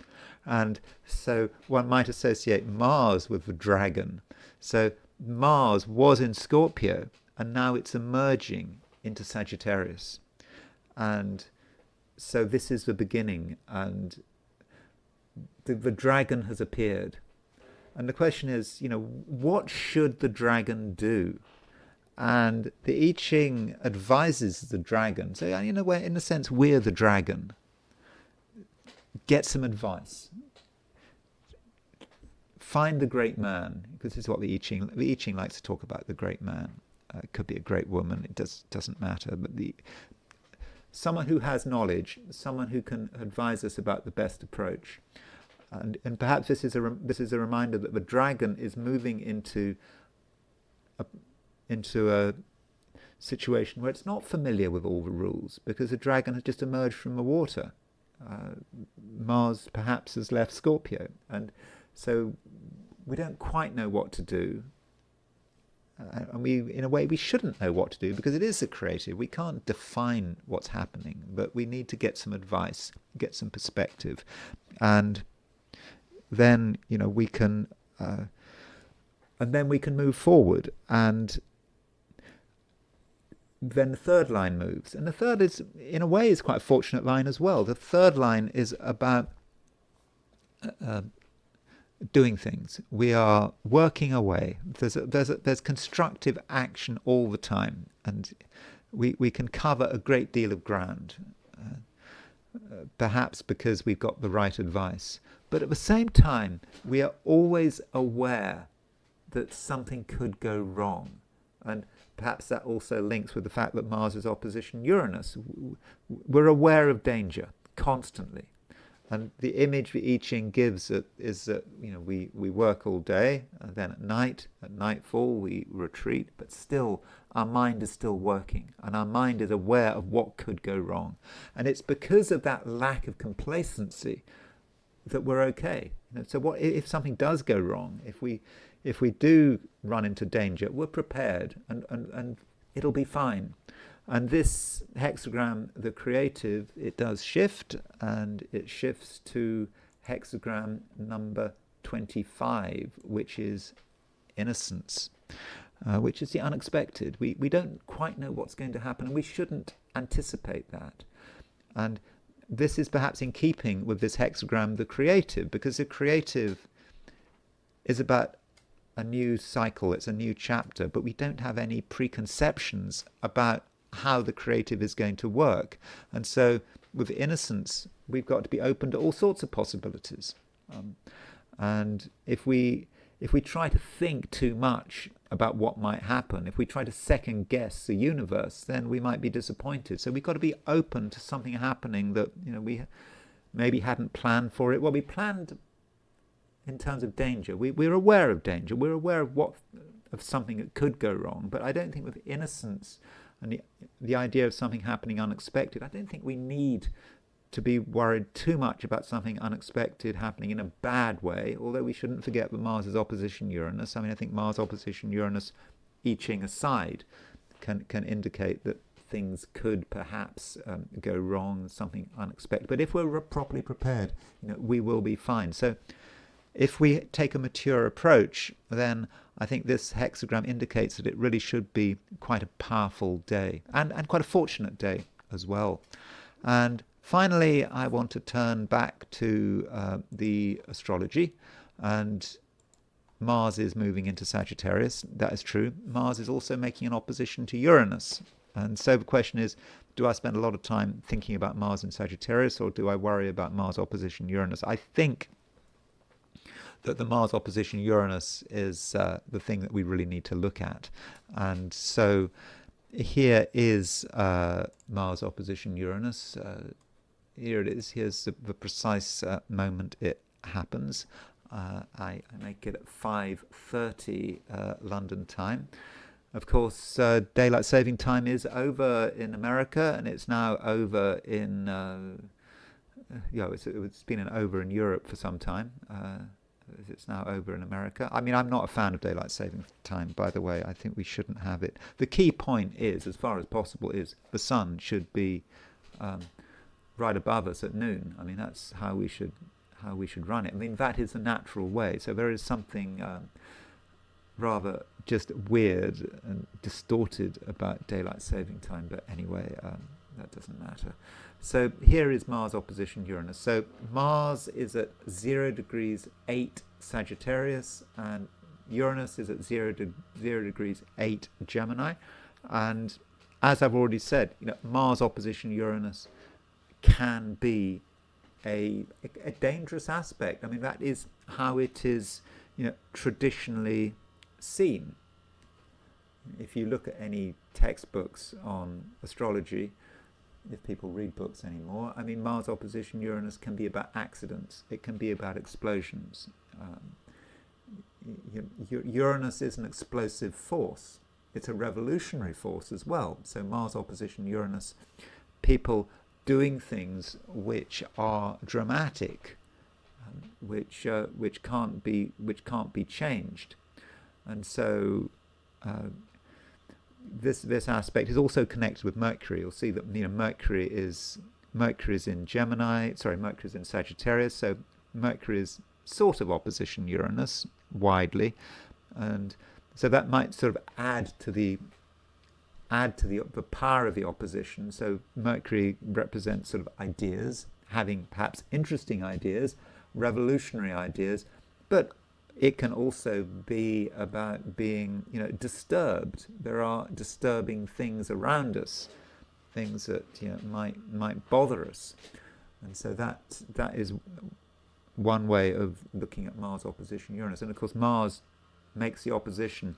And so one might associate Mars with the dragon. So Mars was in Scorpio, and now it's emerging into Sagittarius. And so this is the beginning, and the dragon has appeared. And the question is, what should the dragon do? And the I Ching advises the dragon. So, in a sense, we're the dragon. Get some advice. Find the great man, because this is what the I Ching likes to talk about, the great man. It could be a great woman, it doesn't matter, but someone who has knowledge, someone who can advise us about the best approach. And perhaps this is a reminder that the dragon is moving into a situation where it's not familiar with all the rules, because the dragon has just emerged from the water. Mars perhaps has left Scorpio, and so we don't quite know what to do. And in a way, we shouldn't know what to do, because it is the creative. We can't define what's happening, but we need to get some advice, get some perspective, and then we can, and then we can move forward. And then the third line moves, and the third is, in a way, is quite a fortunate line as well. The third line is about doing things. We are working away. There's constructive action all the time, and we can cover a great deal of ground, perhaps because we've got the right advice. But at the same time, we are always aware that something could go wrong, and perhaps that also links with the fact that Mars is opposition Uranus. We're aware of danger constantly. And the image the I Ching gives is that we work all day, and then at nightfall we retreat, but still our mind is still working, and our mind is aware of what could go wrong. And it's because of that lack of complacency that we're okay. So what if something does go wrong? If we do run into danger, we're prepared, and it'll be fine. And this hexagram, the creative, it does shift, and it shifts to hexagram number 25, which is innocence, which is the unexpected. We don't quite know what's going to happen, and we shouldn't anticipate that. And this is perhaps in keeping with this hexagram, the creative, because the creative is about a new cycle, it's a new chapter, but we don't have any preconceptions about how the creative is going to work. And so with innocence, we've got to be open to all sorts of possibilities. And if we try to think too much about what might happen, if we try to second guess the universe, then we might be disappointed. So we've got to be open to something happening that we maybe hadn't planned for it. Well, we planned in terms of danger. We're aware of danger. We're aware of something that could go wrong. But I don't think with innocence and the idea of something happening unexpected, I don't think we need to be worried too much about something unexpected happening in a bad way, although we shouldn't forget that Mars is opposition Uranus. I think Mars opposition Uranus, I Ching aside, can indicate that things could perhaps go wrong, something unexpected. But if we're properly prepared, we will be fine. So if we take a mature approach, then I think this hexagram indicates that it really should be quite a powerful day, and quite a fortunate day as well. And finally, I want to turn back to the astrology, and Mars is moving into Sagittarius. That is true. Mars is also making an opposition to Uranus. And so the question is, do I spend a lot of time thinking about Mars in Sagittarius, or do I worry about Mars opposition Uranus? I think that the Mars opposition Uranus is the thing that we really need to look at. And so here is Mars opposition Uranus. Here it is. Here's the precise moment it happens. I make it at 5:30 London time. Of course, daylight saving time is over in America, and it's now over in it's been over in Europe for some time. It's now over in America. I'm not a fan of daylight saving time, by the way. I think we shouldn't have it. The key point is, as far as possible, is the sun should be right above us at noon. I mean, that's how we should run it. I mean, that is the natural way. So there is something rather just weird and distorted about daylight saving time. But anyway, that doesn't matter. So here is Mars opposition Uranus. So Mars is at 0 degrees 8 Sagittarius, and Uranus is at 0 degrees 8 Gemini. And as I've already said, Mars opposition Uranus can be a dangerous aspect. I mean, that is how it is, traditionally seen. If you look at any textbooks on astrology, if people read books anymore, I mean, Mars opposition Uranus can be about accidents. It can be about explosions. Uranus is an explosive force. It's a revolutionary force as well. So Mars opposition Uranus, people doing things which are dramatic, which can't be changed, and so this aspect is also connected with Mercury. You'll see that Mercury is in Gemini. Sorry, Mercury is in Sagittarius. So Mercury is sort of opposition Uranus widely, and so that might sort of add to the power of the opposition. So Mercury represents sort of ideas, having perhaps interesting ideas, revolutionary ideas, but it can also be about being, disturbed. There are disturbing things around us, things that might bother us, and so that is one way of looking at Mars opposition Uranus. And of course, Mars makes the opposition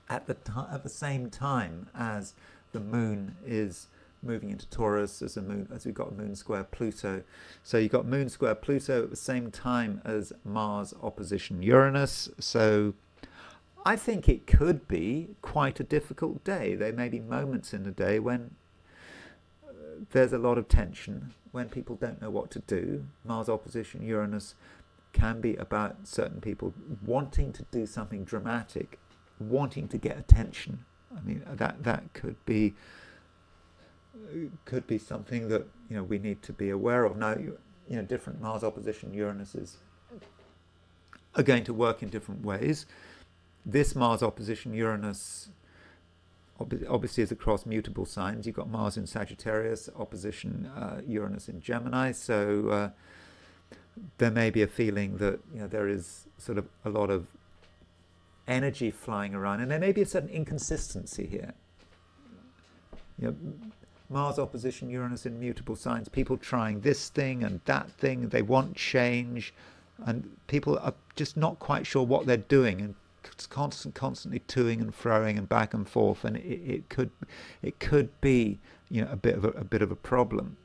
at the same time as the Moon is moving into Taurus, as we've got Moon square Pluto. So you've got Moon square Pluto at the same time as Mars opposition Uranus. So I think it could be quite a difficult day. There may be moments in the day when there's a lot of tension, when people don't know what to do. Mars opposition Uranus can be about certain people wanting to do something dramatic, wanting to get attention. I mean, that could be something that we need to be aware of. Now, different Mars opposition Uranuses are going to work in different ways. This Mars opposition Uranus obviously is across mutable signs. You've got Mars in Sagittarius, opposition Uranus in Gemini. So there may be a feeling that there is sort of a lot of energy flying around, and there may be a certain inconsistency here. Mars opposition Uranus in mutable signs, people trying this thing and that thing, they want change, and people are just not quite sure what they're doing, and constantly toing and froing and back and forth, and it could be a bit of a problem.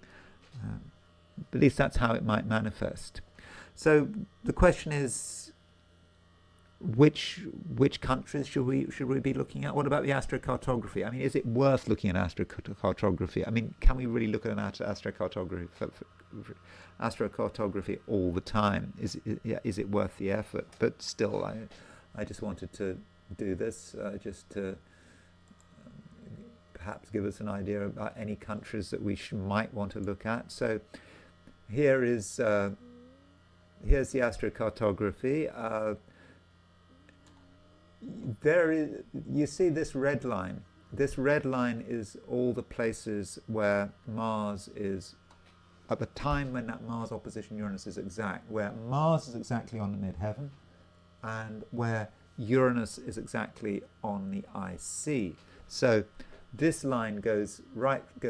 At least that's how it might manifest. So the question is, which countries should we be looking at? What about the astrocartography? I mean, is it worth looking at astrocartography? I mean, can we really look at astrocartography all the time? Is it worth the effort? But still, I just wanted to do this just to perhaps give us an idea about any countries that we might want to look at. So here's the astrocartography. You see this red line. This red line is all the places where Mars is, at the time when that Mars opposition Uranus is exact, where Mars is exactly on the midheaven, and where Uranus is exactly on the IC. So this line goes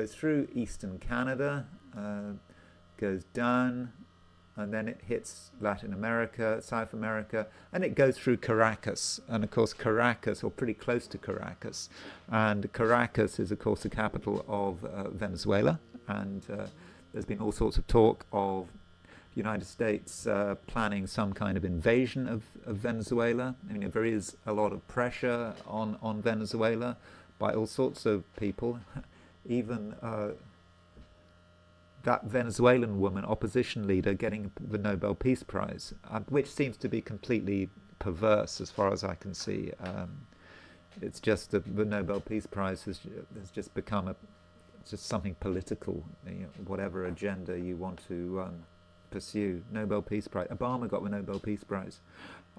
through eastern Canada, goes down, and then it hits Latin America, South America, and it goes through Caracas. And of course Caracas, or pretty close to Caracas, and Caracas is of course the capital of Venezuela, and there's been all sorts of talk of the United States planning some kind of invasion of Venezuela. I mean, there is a lot of pressure on Venezuela by all sorts of people, even that Venezuelan woman, opposition leader, getting the Nobel Peace Prize, which seems to be completely perverse as far as I can see. It's just that the Nobel Peace Prize has just become just something political, whatever agenda you want to pursue. Nobel Peace Prize. Obama got the Nobel Peace Prize.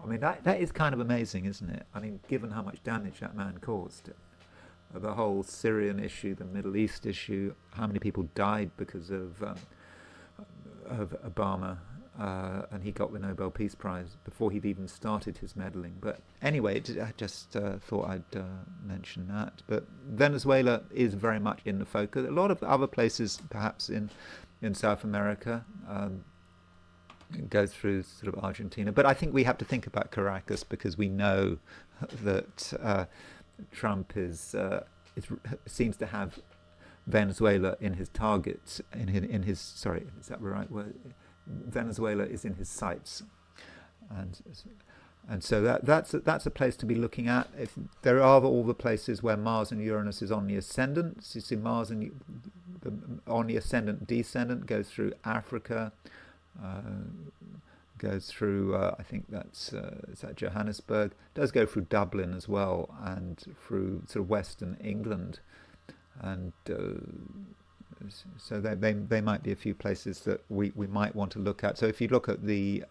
I mean, that is kind of amazing, isn't it? I mean, given how much damage that man caused. The whole Syrian issue, the Middle East issue, how many people died because of Obama, and he got the Nobel Peace Prize before he'd even started his meddling. But anyway, I just thought I'd mention that. But Venezuela is very much in the focus. A lot of other places, perhaps in South America, go through sort of Argentina. But I think we have to think about Caracas because we know that Trump seems to have Venezuela in his targets, in his sorry, is that the right word? Venezuela is in his sights, and so that's a place to be looking at. If there are all the places where Mars and Uranus is on the ascendant, so you see Mars on the ascendant descendant goes through Africa, goes through I think that's is that Johannesburg, does go through Dublin as well, and through sort of Western England, and so they might be a few places that we might want to look at. So if you look at the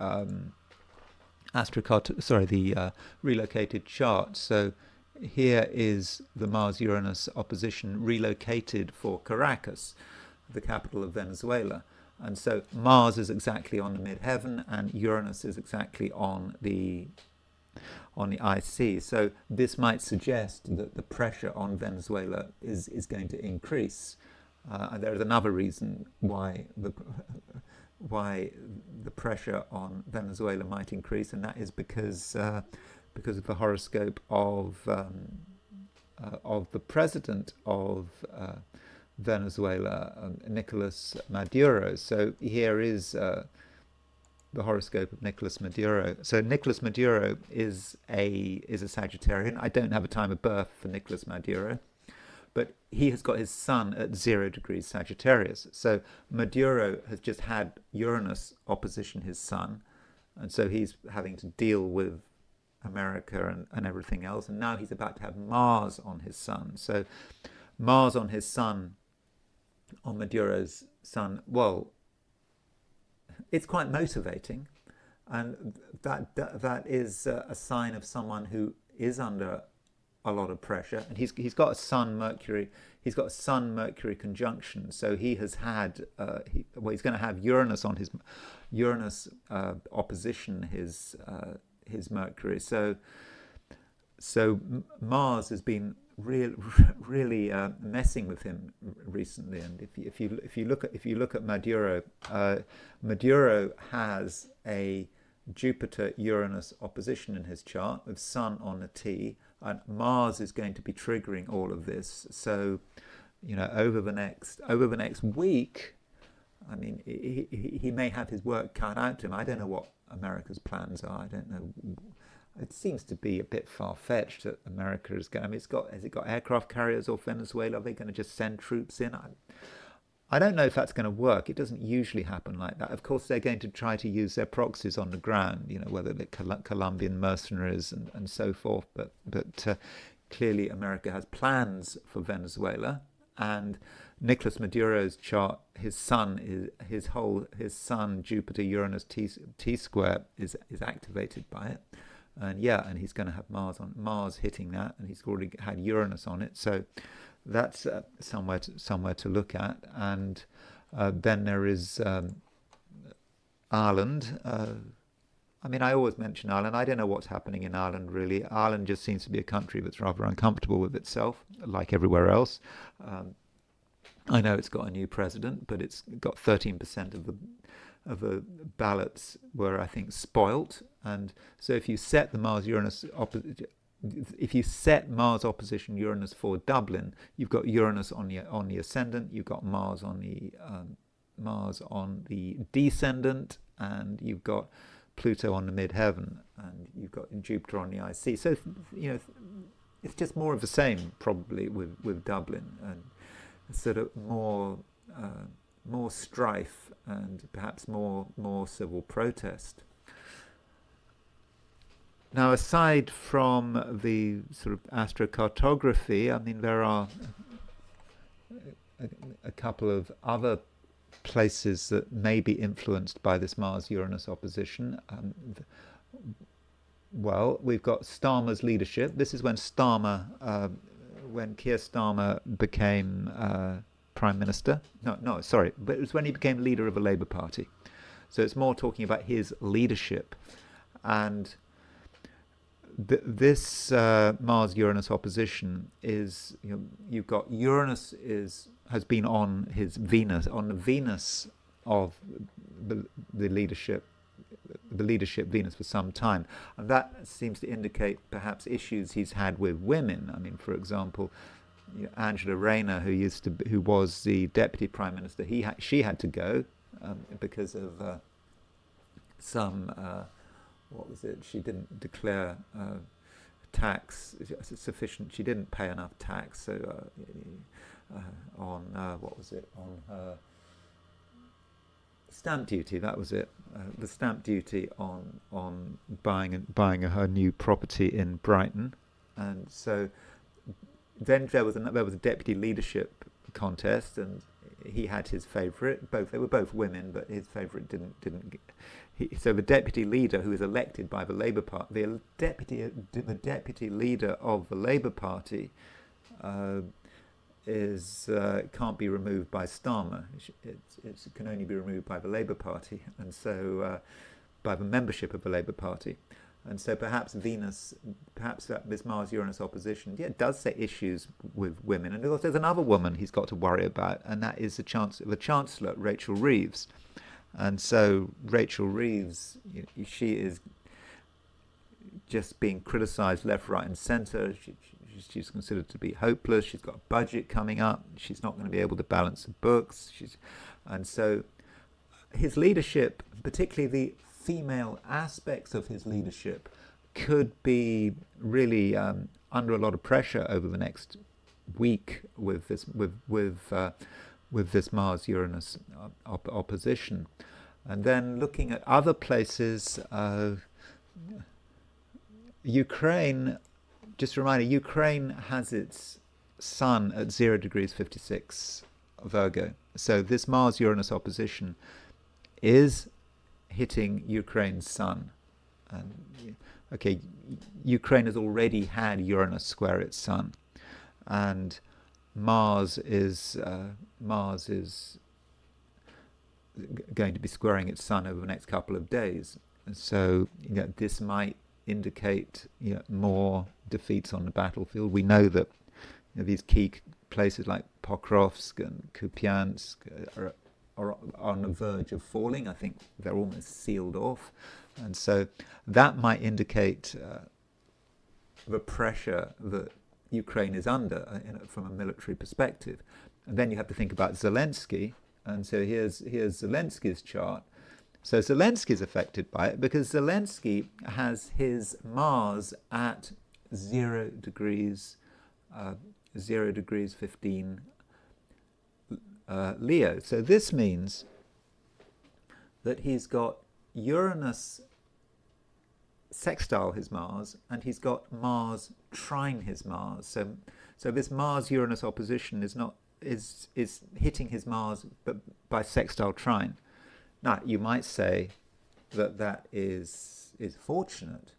relocated chart, so here is the Mars-Uranus opposition relocated for Caracas, the capital of Venezuela. And so Mars is exactly on the midheaven, and Uranus is exactly on the IC. So this might suggest that the pressure on Venezuela is going to increase. And there is another reason why the pressure on Venezuela might increase, and that is because of the horoscope of the president of Venezuela, Nicolas Maduro. So here is the horoscope of Nicolas Maduro. So Nicolas Maduro is a Sagittarian. I don't have a time of birth for Nicolas Maduro, but he has got his sun at 0 degrees Sagittarius. So Maduro has just had Uranus opposition his sun, and so he's having to deal with America and everything else. And now he's about to have Mars on his sun. So Mars on his sun, on Maduro's sun, well, it's quite motivating, and that is a sign of someone who is under a lot of pressure. And he's got a Sun Mercury conjunction, so he has had he's going to have Uranus on his opposition his Mercury. So Mars has been really messing with him recently. And if you look at Maduro, Maduro has a Jupiter-Uranus opposition in his chart with Sun on a T, and Mars is going to be triggering all of this. So, over the next week, I mean, he may have his work cut out to him. I don't know what America's plans are. I don't know. It seems to be a bit far-fetched that America is going. I mean, has it got aircraft carriers off Venezuela? Are they going to just send troops in? I don't know if that's going to work. It doesn't usually happen like that. Of course, they're going to try to use their proxies on the ground, whether they're Colombian mercenaries and so forth. But clearly, America has plans for Venezuela. And Nicolas Maduro's chart, his sun Jupiter Uranus T square is activated by it. And he's going to have Mars hitting that, and he's already had Uranus on it. So that's somewhere to look at. And then there is Ireland. I mean, I always mention Ireland. I don't know what's happening in Ireland, really. Ireland just seems to be a country that's rather uncomfortable with itself, like everywhere else. I know it's got a new president, but it's got 13% of the ballots were, I think, spoilt. And so if you set the Mars opposition Uranus for Dublin, you've got Uranus on the ascendant, you've got Mars on the descendant, and you've got Pluto on the midheaven, and you've got Jupiter on the IC. So it's just more of the same probably with Dublin, and sort of more strife and perhaps more civil protest. Now, aside from the sort of astrocartography, I mean, there are a couple of other places that may be influenced by this Mars-Uranus opposition. Well, we've got Starmer's leadership. This is when when Keir Starmer became Prime Minister. No, sorry, but it was when he became leader of the Labour Party. So it's more talking about his leadership. And this Mars-Uranus opposition is, you've got Uranus has been on his Venus, on the Venus of the leadership Venus for some time, and that seems to indicate perhaps issues he's had with women. I mean, for example, Angela Rayner, who was the deputy prime minister, she had to go because of some what was it? She didn't declare tax sufficient. She didn't pay enough tax, so on what was it? On her stamp duty. That was it. The stamp duty on buying her new property in Brighton, and so then there was a deputy leadership contest, and he had his favourite. They were both women, but his favourite didn't. So the deputy leader, who is elected by the Labour Party, the deputy leader of the Labour Party, can't be removed by Starmer. It can only be removed by the Labour Party, and so by the membership of the Labour Party. And so perhaps this Mars-Uranus opposition, does set issues with women. And there's another woman he's got to worry about, and that is the Chancellor, Rachel Reeves. And so Rachel Reeves, she is just being criticised left, right and centre. She's considered to be hopeless. She's got a budget coming up. She's not going to be able to balance the books. And so his leadership, particularly the female aspects of his leadership, could be really under a lot of pressure over the next week with this Mars-Uranus opposition. And then looking at other places, Ukraine. Just a reminder, Ukraine has its sun at 0 degrees 56 Virgo. So this Mars-Uranus opposition is hitting Ukraine's sun. And, Ukraine has already had Uranus square its sun. And Mars is going to be squaring its sun over the next couple of days. So this might indicate more defeats on the battlefield. We know that these key places like Pokrovsk and Kupiansk are on the verge of falling. I think they're almost sealed off, and so that might indicate the pressure that Ukraine is under from a military perspective. And then you have to think about Zelensky, and so here's Zelensky's chart. So Zelensky is affected by it because Zelensky has his Mars at 0 degrees 15 Leo. So this means that he's got Uranus sextile his Mars, and he's got Mars trine his Mars. So this Mars-Uranus opposition is hitting his Mars, but by sextile trine. Now, you might say that is fortunate.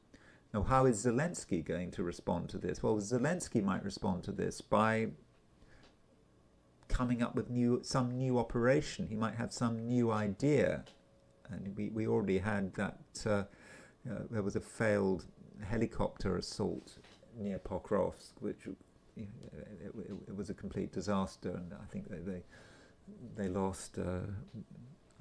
Now, how is Zelensky going to respond to this? Well, Zelensky might respond to this by coming up with some new operation. He might have some new idea. And we already had that, there was a failed helicopter assault near Pokrovsk, which it was a complete disaster, and I think they lost...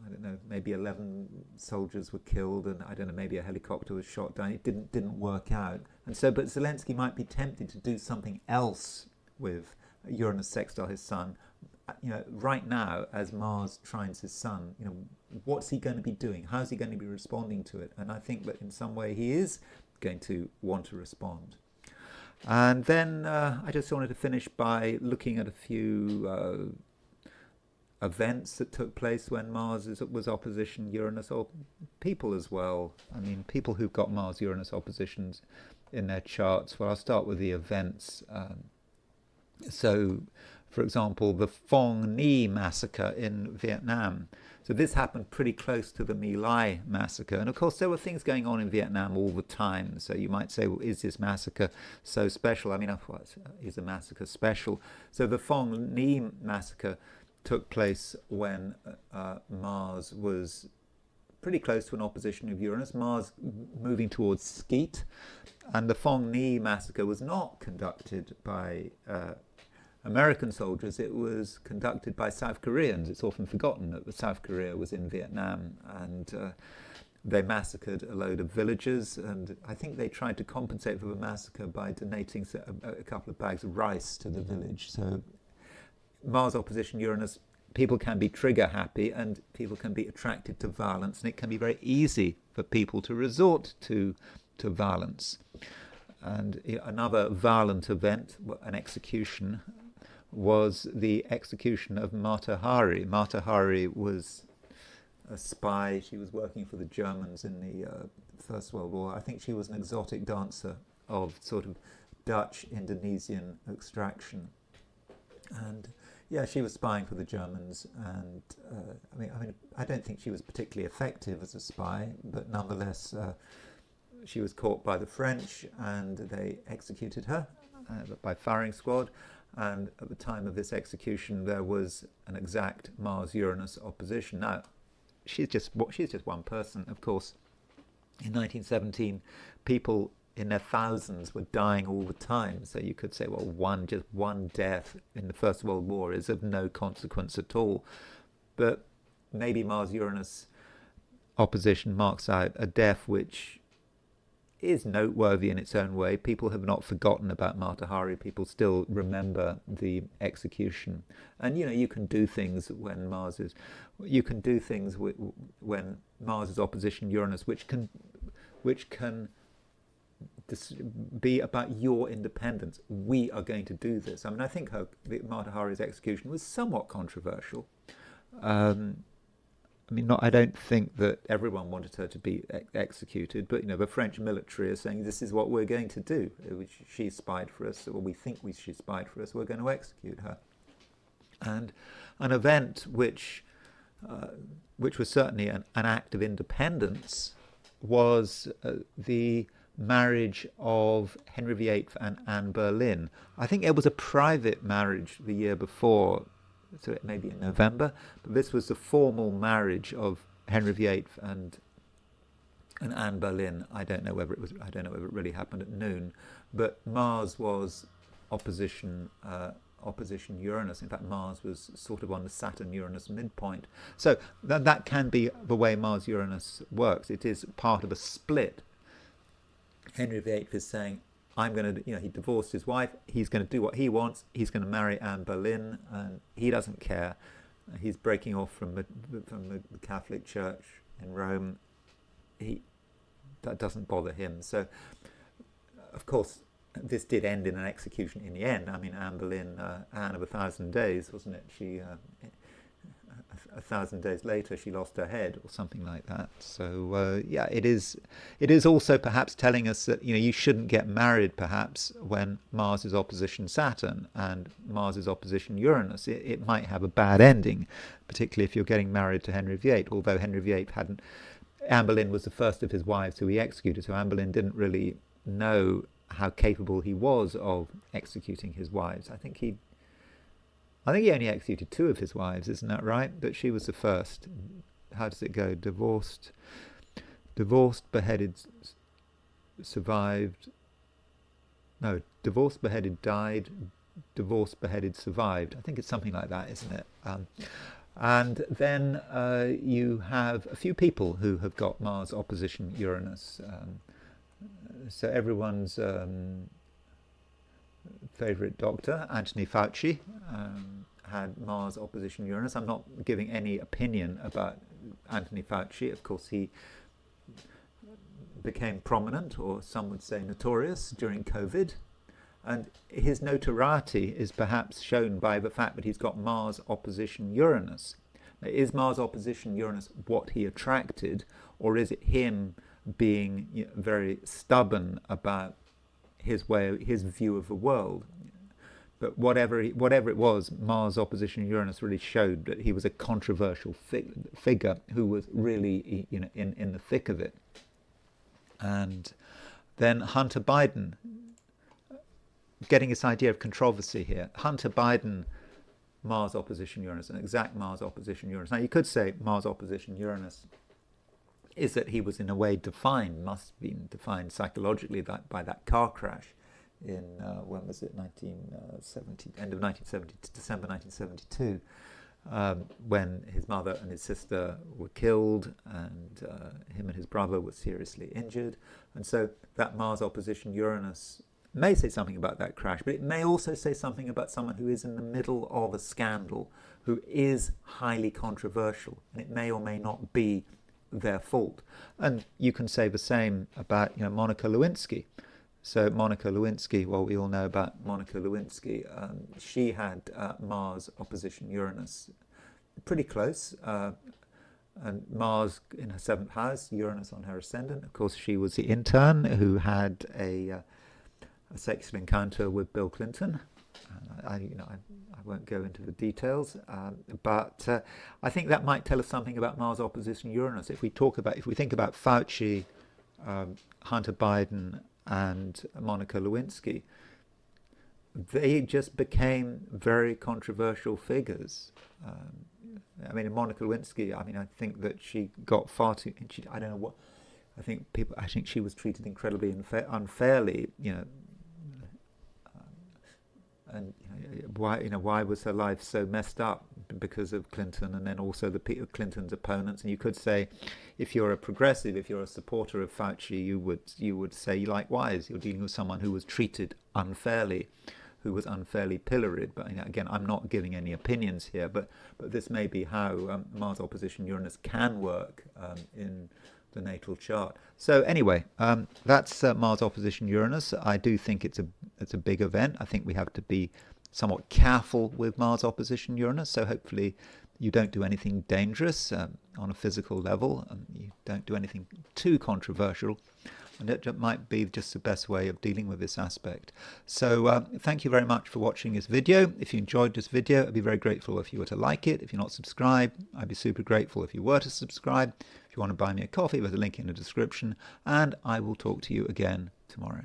I don't know, maybe 11 soldiers were killed, and I don't know, maybe a helicopter was shot down. It didn't work out. And so, but Zelensky might be tempted to do something else with Uranus sextile his sun. Right now, as Mars trines his sun, what's he going to be doing? How's he going to be responding to it? And I think that in some way he is going to want to respond. And then I just wanted to finish by looking at a few events that took place when Mars was opposition Uranus, or people as well. I mean, people who've got Mars-Uranus oppositions in their charts. Well, I'll start with the events. So for example, the Phong Ni massacre in Vietnam. So this happened pretty close to the My Lai massacre. And of course, there were things going on in Vietnam all the time. So you might say, well, is this massacre so special? I mean, is a massacre special? So the Phong Ni massacre took place when Mars was pretty close to an opposition of Uranus, Mars moving towards Skeet. And the Phong Ni massacre was not conducted by American soldiers, it was conducted by South Koreans. It's often forgotten that South Korea was in Vietnam, and they massacred a load of villagers, and I think they tried to compensate for the massacre by donating a couple of bags of rice to the village. So Mars opposition Uranus, people can be trigger happy and people can be attracted to violence, and it can be very easy for people to resort to violence. And another violent event, an execution, was the execution of Mata Hari. Mata Hari was a spy. She was working for the Germans in the First World War. I think she was an exotic dancer of sort of Dutch Indonesian extraction. And yeah, she was spying for the Germans, and I don't think she was particularly effective as a spy, but nonetheless she was caught by the French and they executed her by firing squad. And at the time of this execution, there was an exact Mars-Uranus opposition. Now, she's just one person, of course. In 1917, people in their thousands were dying all the time. So you could say, well, just one death in the First World War is of no consequence at all. But maybe Mars-Uranus opposition marks out a death which is noteworthy in its own way. People have not forgotten about Mata Hari. People still remember the execution. And you can do things when Mars is opposition Uranus, which can be about your independence. We are going to do this. I mean, I think Mata Hari's execution was somewhat controversial. I don't think that everyone wanted her to be executed, but the French military are saying this is what we're going to do. She spied for us, or we think she spied for us. We're going to execute her. And an event which was certainly an act of independence was the marriage of Henry VIII and Anne Boleyn. I think it was a private marriage the year before. So it may be in November, but this was the formal marriage of Henry VIII and Anne Boleyn. I don't know whether it really happened at noon, but Mars was opposition Uranus. In fact, Mars was sort of on the Saturn-Uranus midpoint. So that can be the way Mars-Uranus works. It is part of a split. Henry VIII is saying, he divorced his wife, he's going to do what he wants, he's going to marry Anne Boleyn, and he doesn't care. He's breaking off from the Catholic Church in Rome. That doesn't bother him. So, of course, this did end in an execution in the end. I mean, Anne Boleyn, Anne of 1,000 Days, wasn't it? She 1,000 days later, she lost her head, or something like that. So it is also perhaps telling us that you shouldn't get married perhaps when Mars is opposition Saturn and Mars is opposition Uranus. It might have a bad ending, particularly if you're getting married to Henry VIII. Although Henry VIII Anne Boleyn was the first of his wives who he executed, so Anne Boleyn didn't really know how capable he was of executing his wives. I think he only executed 2 of his wives, isn't that right? But she was the first. How does it go? Divorced, beheaded, survived. No, divorced, beheaded, died. Divorced, beheaded, survived. I think it's something like that, isn't it? And then you have a few people who have got Mars opposition Uranus. So everyone's favourite doctor, Anthony Fauci, had Mars opposition Uranus. I'm not giving any opinion about Anthony Fauci. Of course, he became prominent, or some would say notorious, during COVID. And his notoriety is perhaps shown by the fact that he's got Mars opposition Uranus. Now, is Mars opposition Uranus what he attracted, or is it him being very stubborn about his view of the world? but whatever it was, Mars opposition Uranus really showed that he was a controversial figure who was really, you know, in the thick of it. And then Hunter Biden, getting this idea of controversy here. Hunter Biden, Mars opposition Uranus, an exact Mars opposition Uranus. Now you could say Mars opposition Uranus is that he was in a way must have been defined psychologically by that car crash in, when was it, 1970, end of 1970, December 1972, when his mother and his sister were killed, and him and his brother were seriously injured. And so that Mars opposition Uranus may say something about that crash, but it may also say something about someone who is in the middle of a scandal, who is highly controversial, and it may or may not be their fault. And you can say the same about, you know, Monica Lewinsky. So Monica Lewinsky, well, we all know about Monica Lewinsky. She had Mars opposition Uranus, pretty close, and Mars in her 7th house, Uranus on her ascendant. Of course, she was the intern who had a sexual encounter with Bill Clinton. I won't go into the details, but I think that might tell us something about Mars opposition Uranus. If we think about Fauci, Hunter Biden, and Monica Lewinsky, they just became very controversial figures. I mean, Monica Lewinsky, I mean, I think that she got far too. I don't know what. I think she was treated incredibly unfairly. You know. And why was her life so messed up? Because of Clinton, and then also Clinton's opponents. And you could say, if you're a progressive, if you're a supporter of Fauci, you would say likewise. You're dealing with someone who was treated unfairly, who was unfairly pilloried. But again, I'm not giving any opinions here. But this may be how Mars opposition Uranus can work in the natal chart. So anyway, that's Mars opposition Uranus. I do think it's a big event. I think we have to be somewhat careful with Mars opposition Uranus. So hopefully you don't do anything dangerous on a physical level, and you don't do anything too controversial. And that might be just the best way of dealing with this aspect. So thank you very much for watching this video. If you enjoyed this video, I'd be very grateful if you were to like it. If you're not subscribed, I'd be super grateful if you were to subscribe. If you want to buy me a coffee, there's a link in the description. And I will talk to you again tomorrow.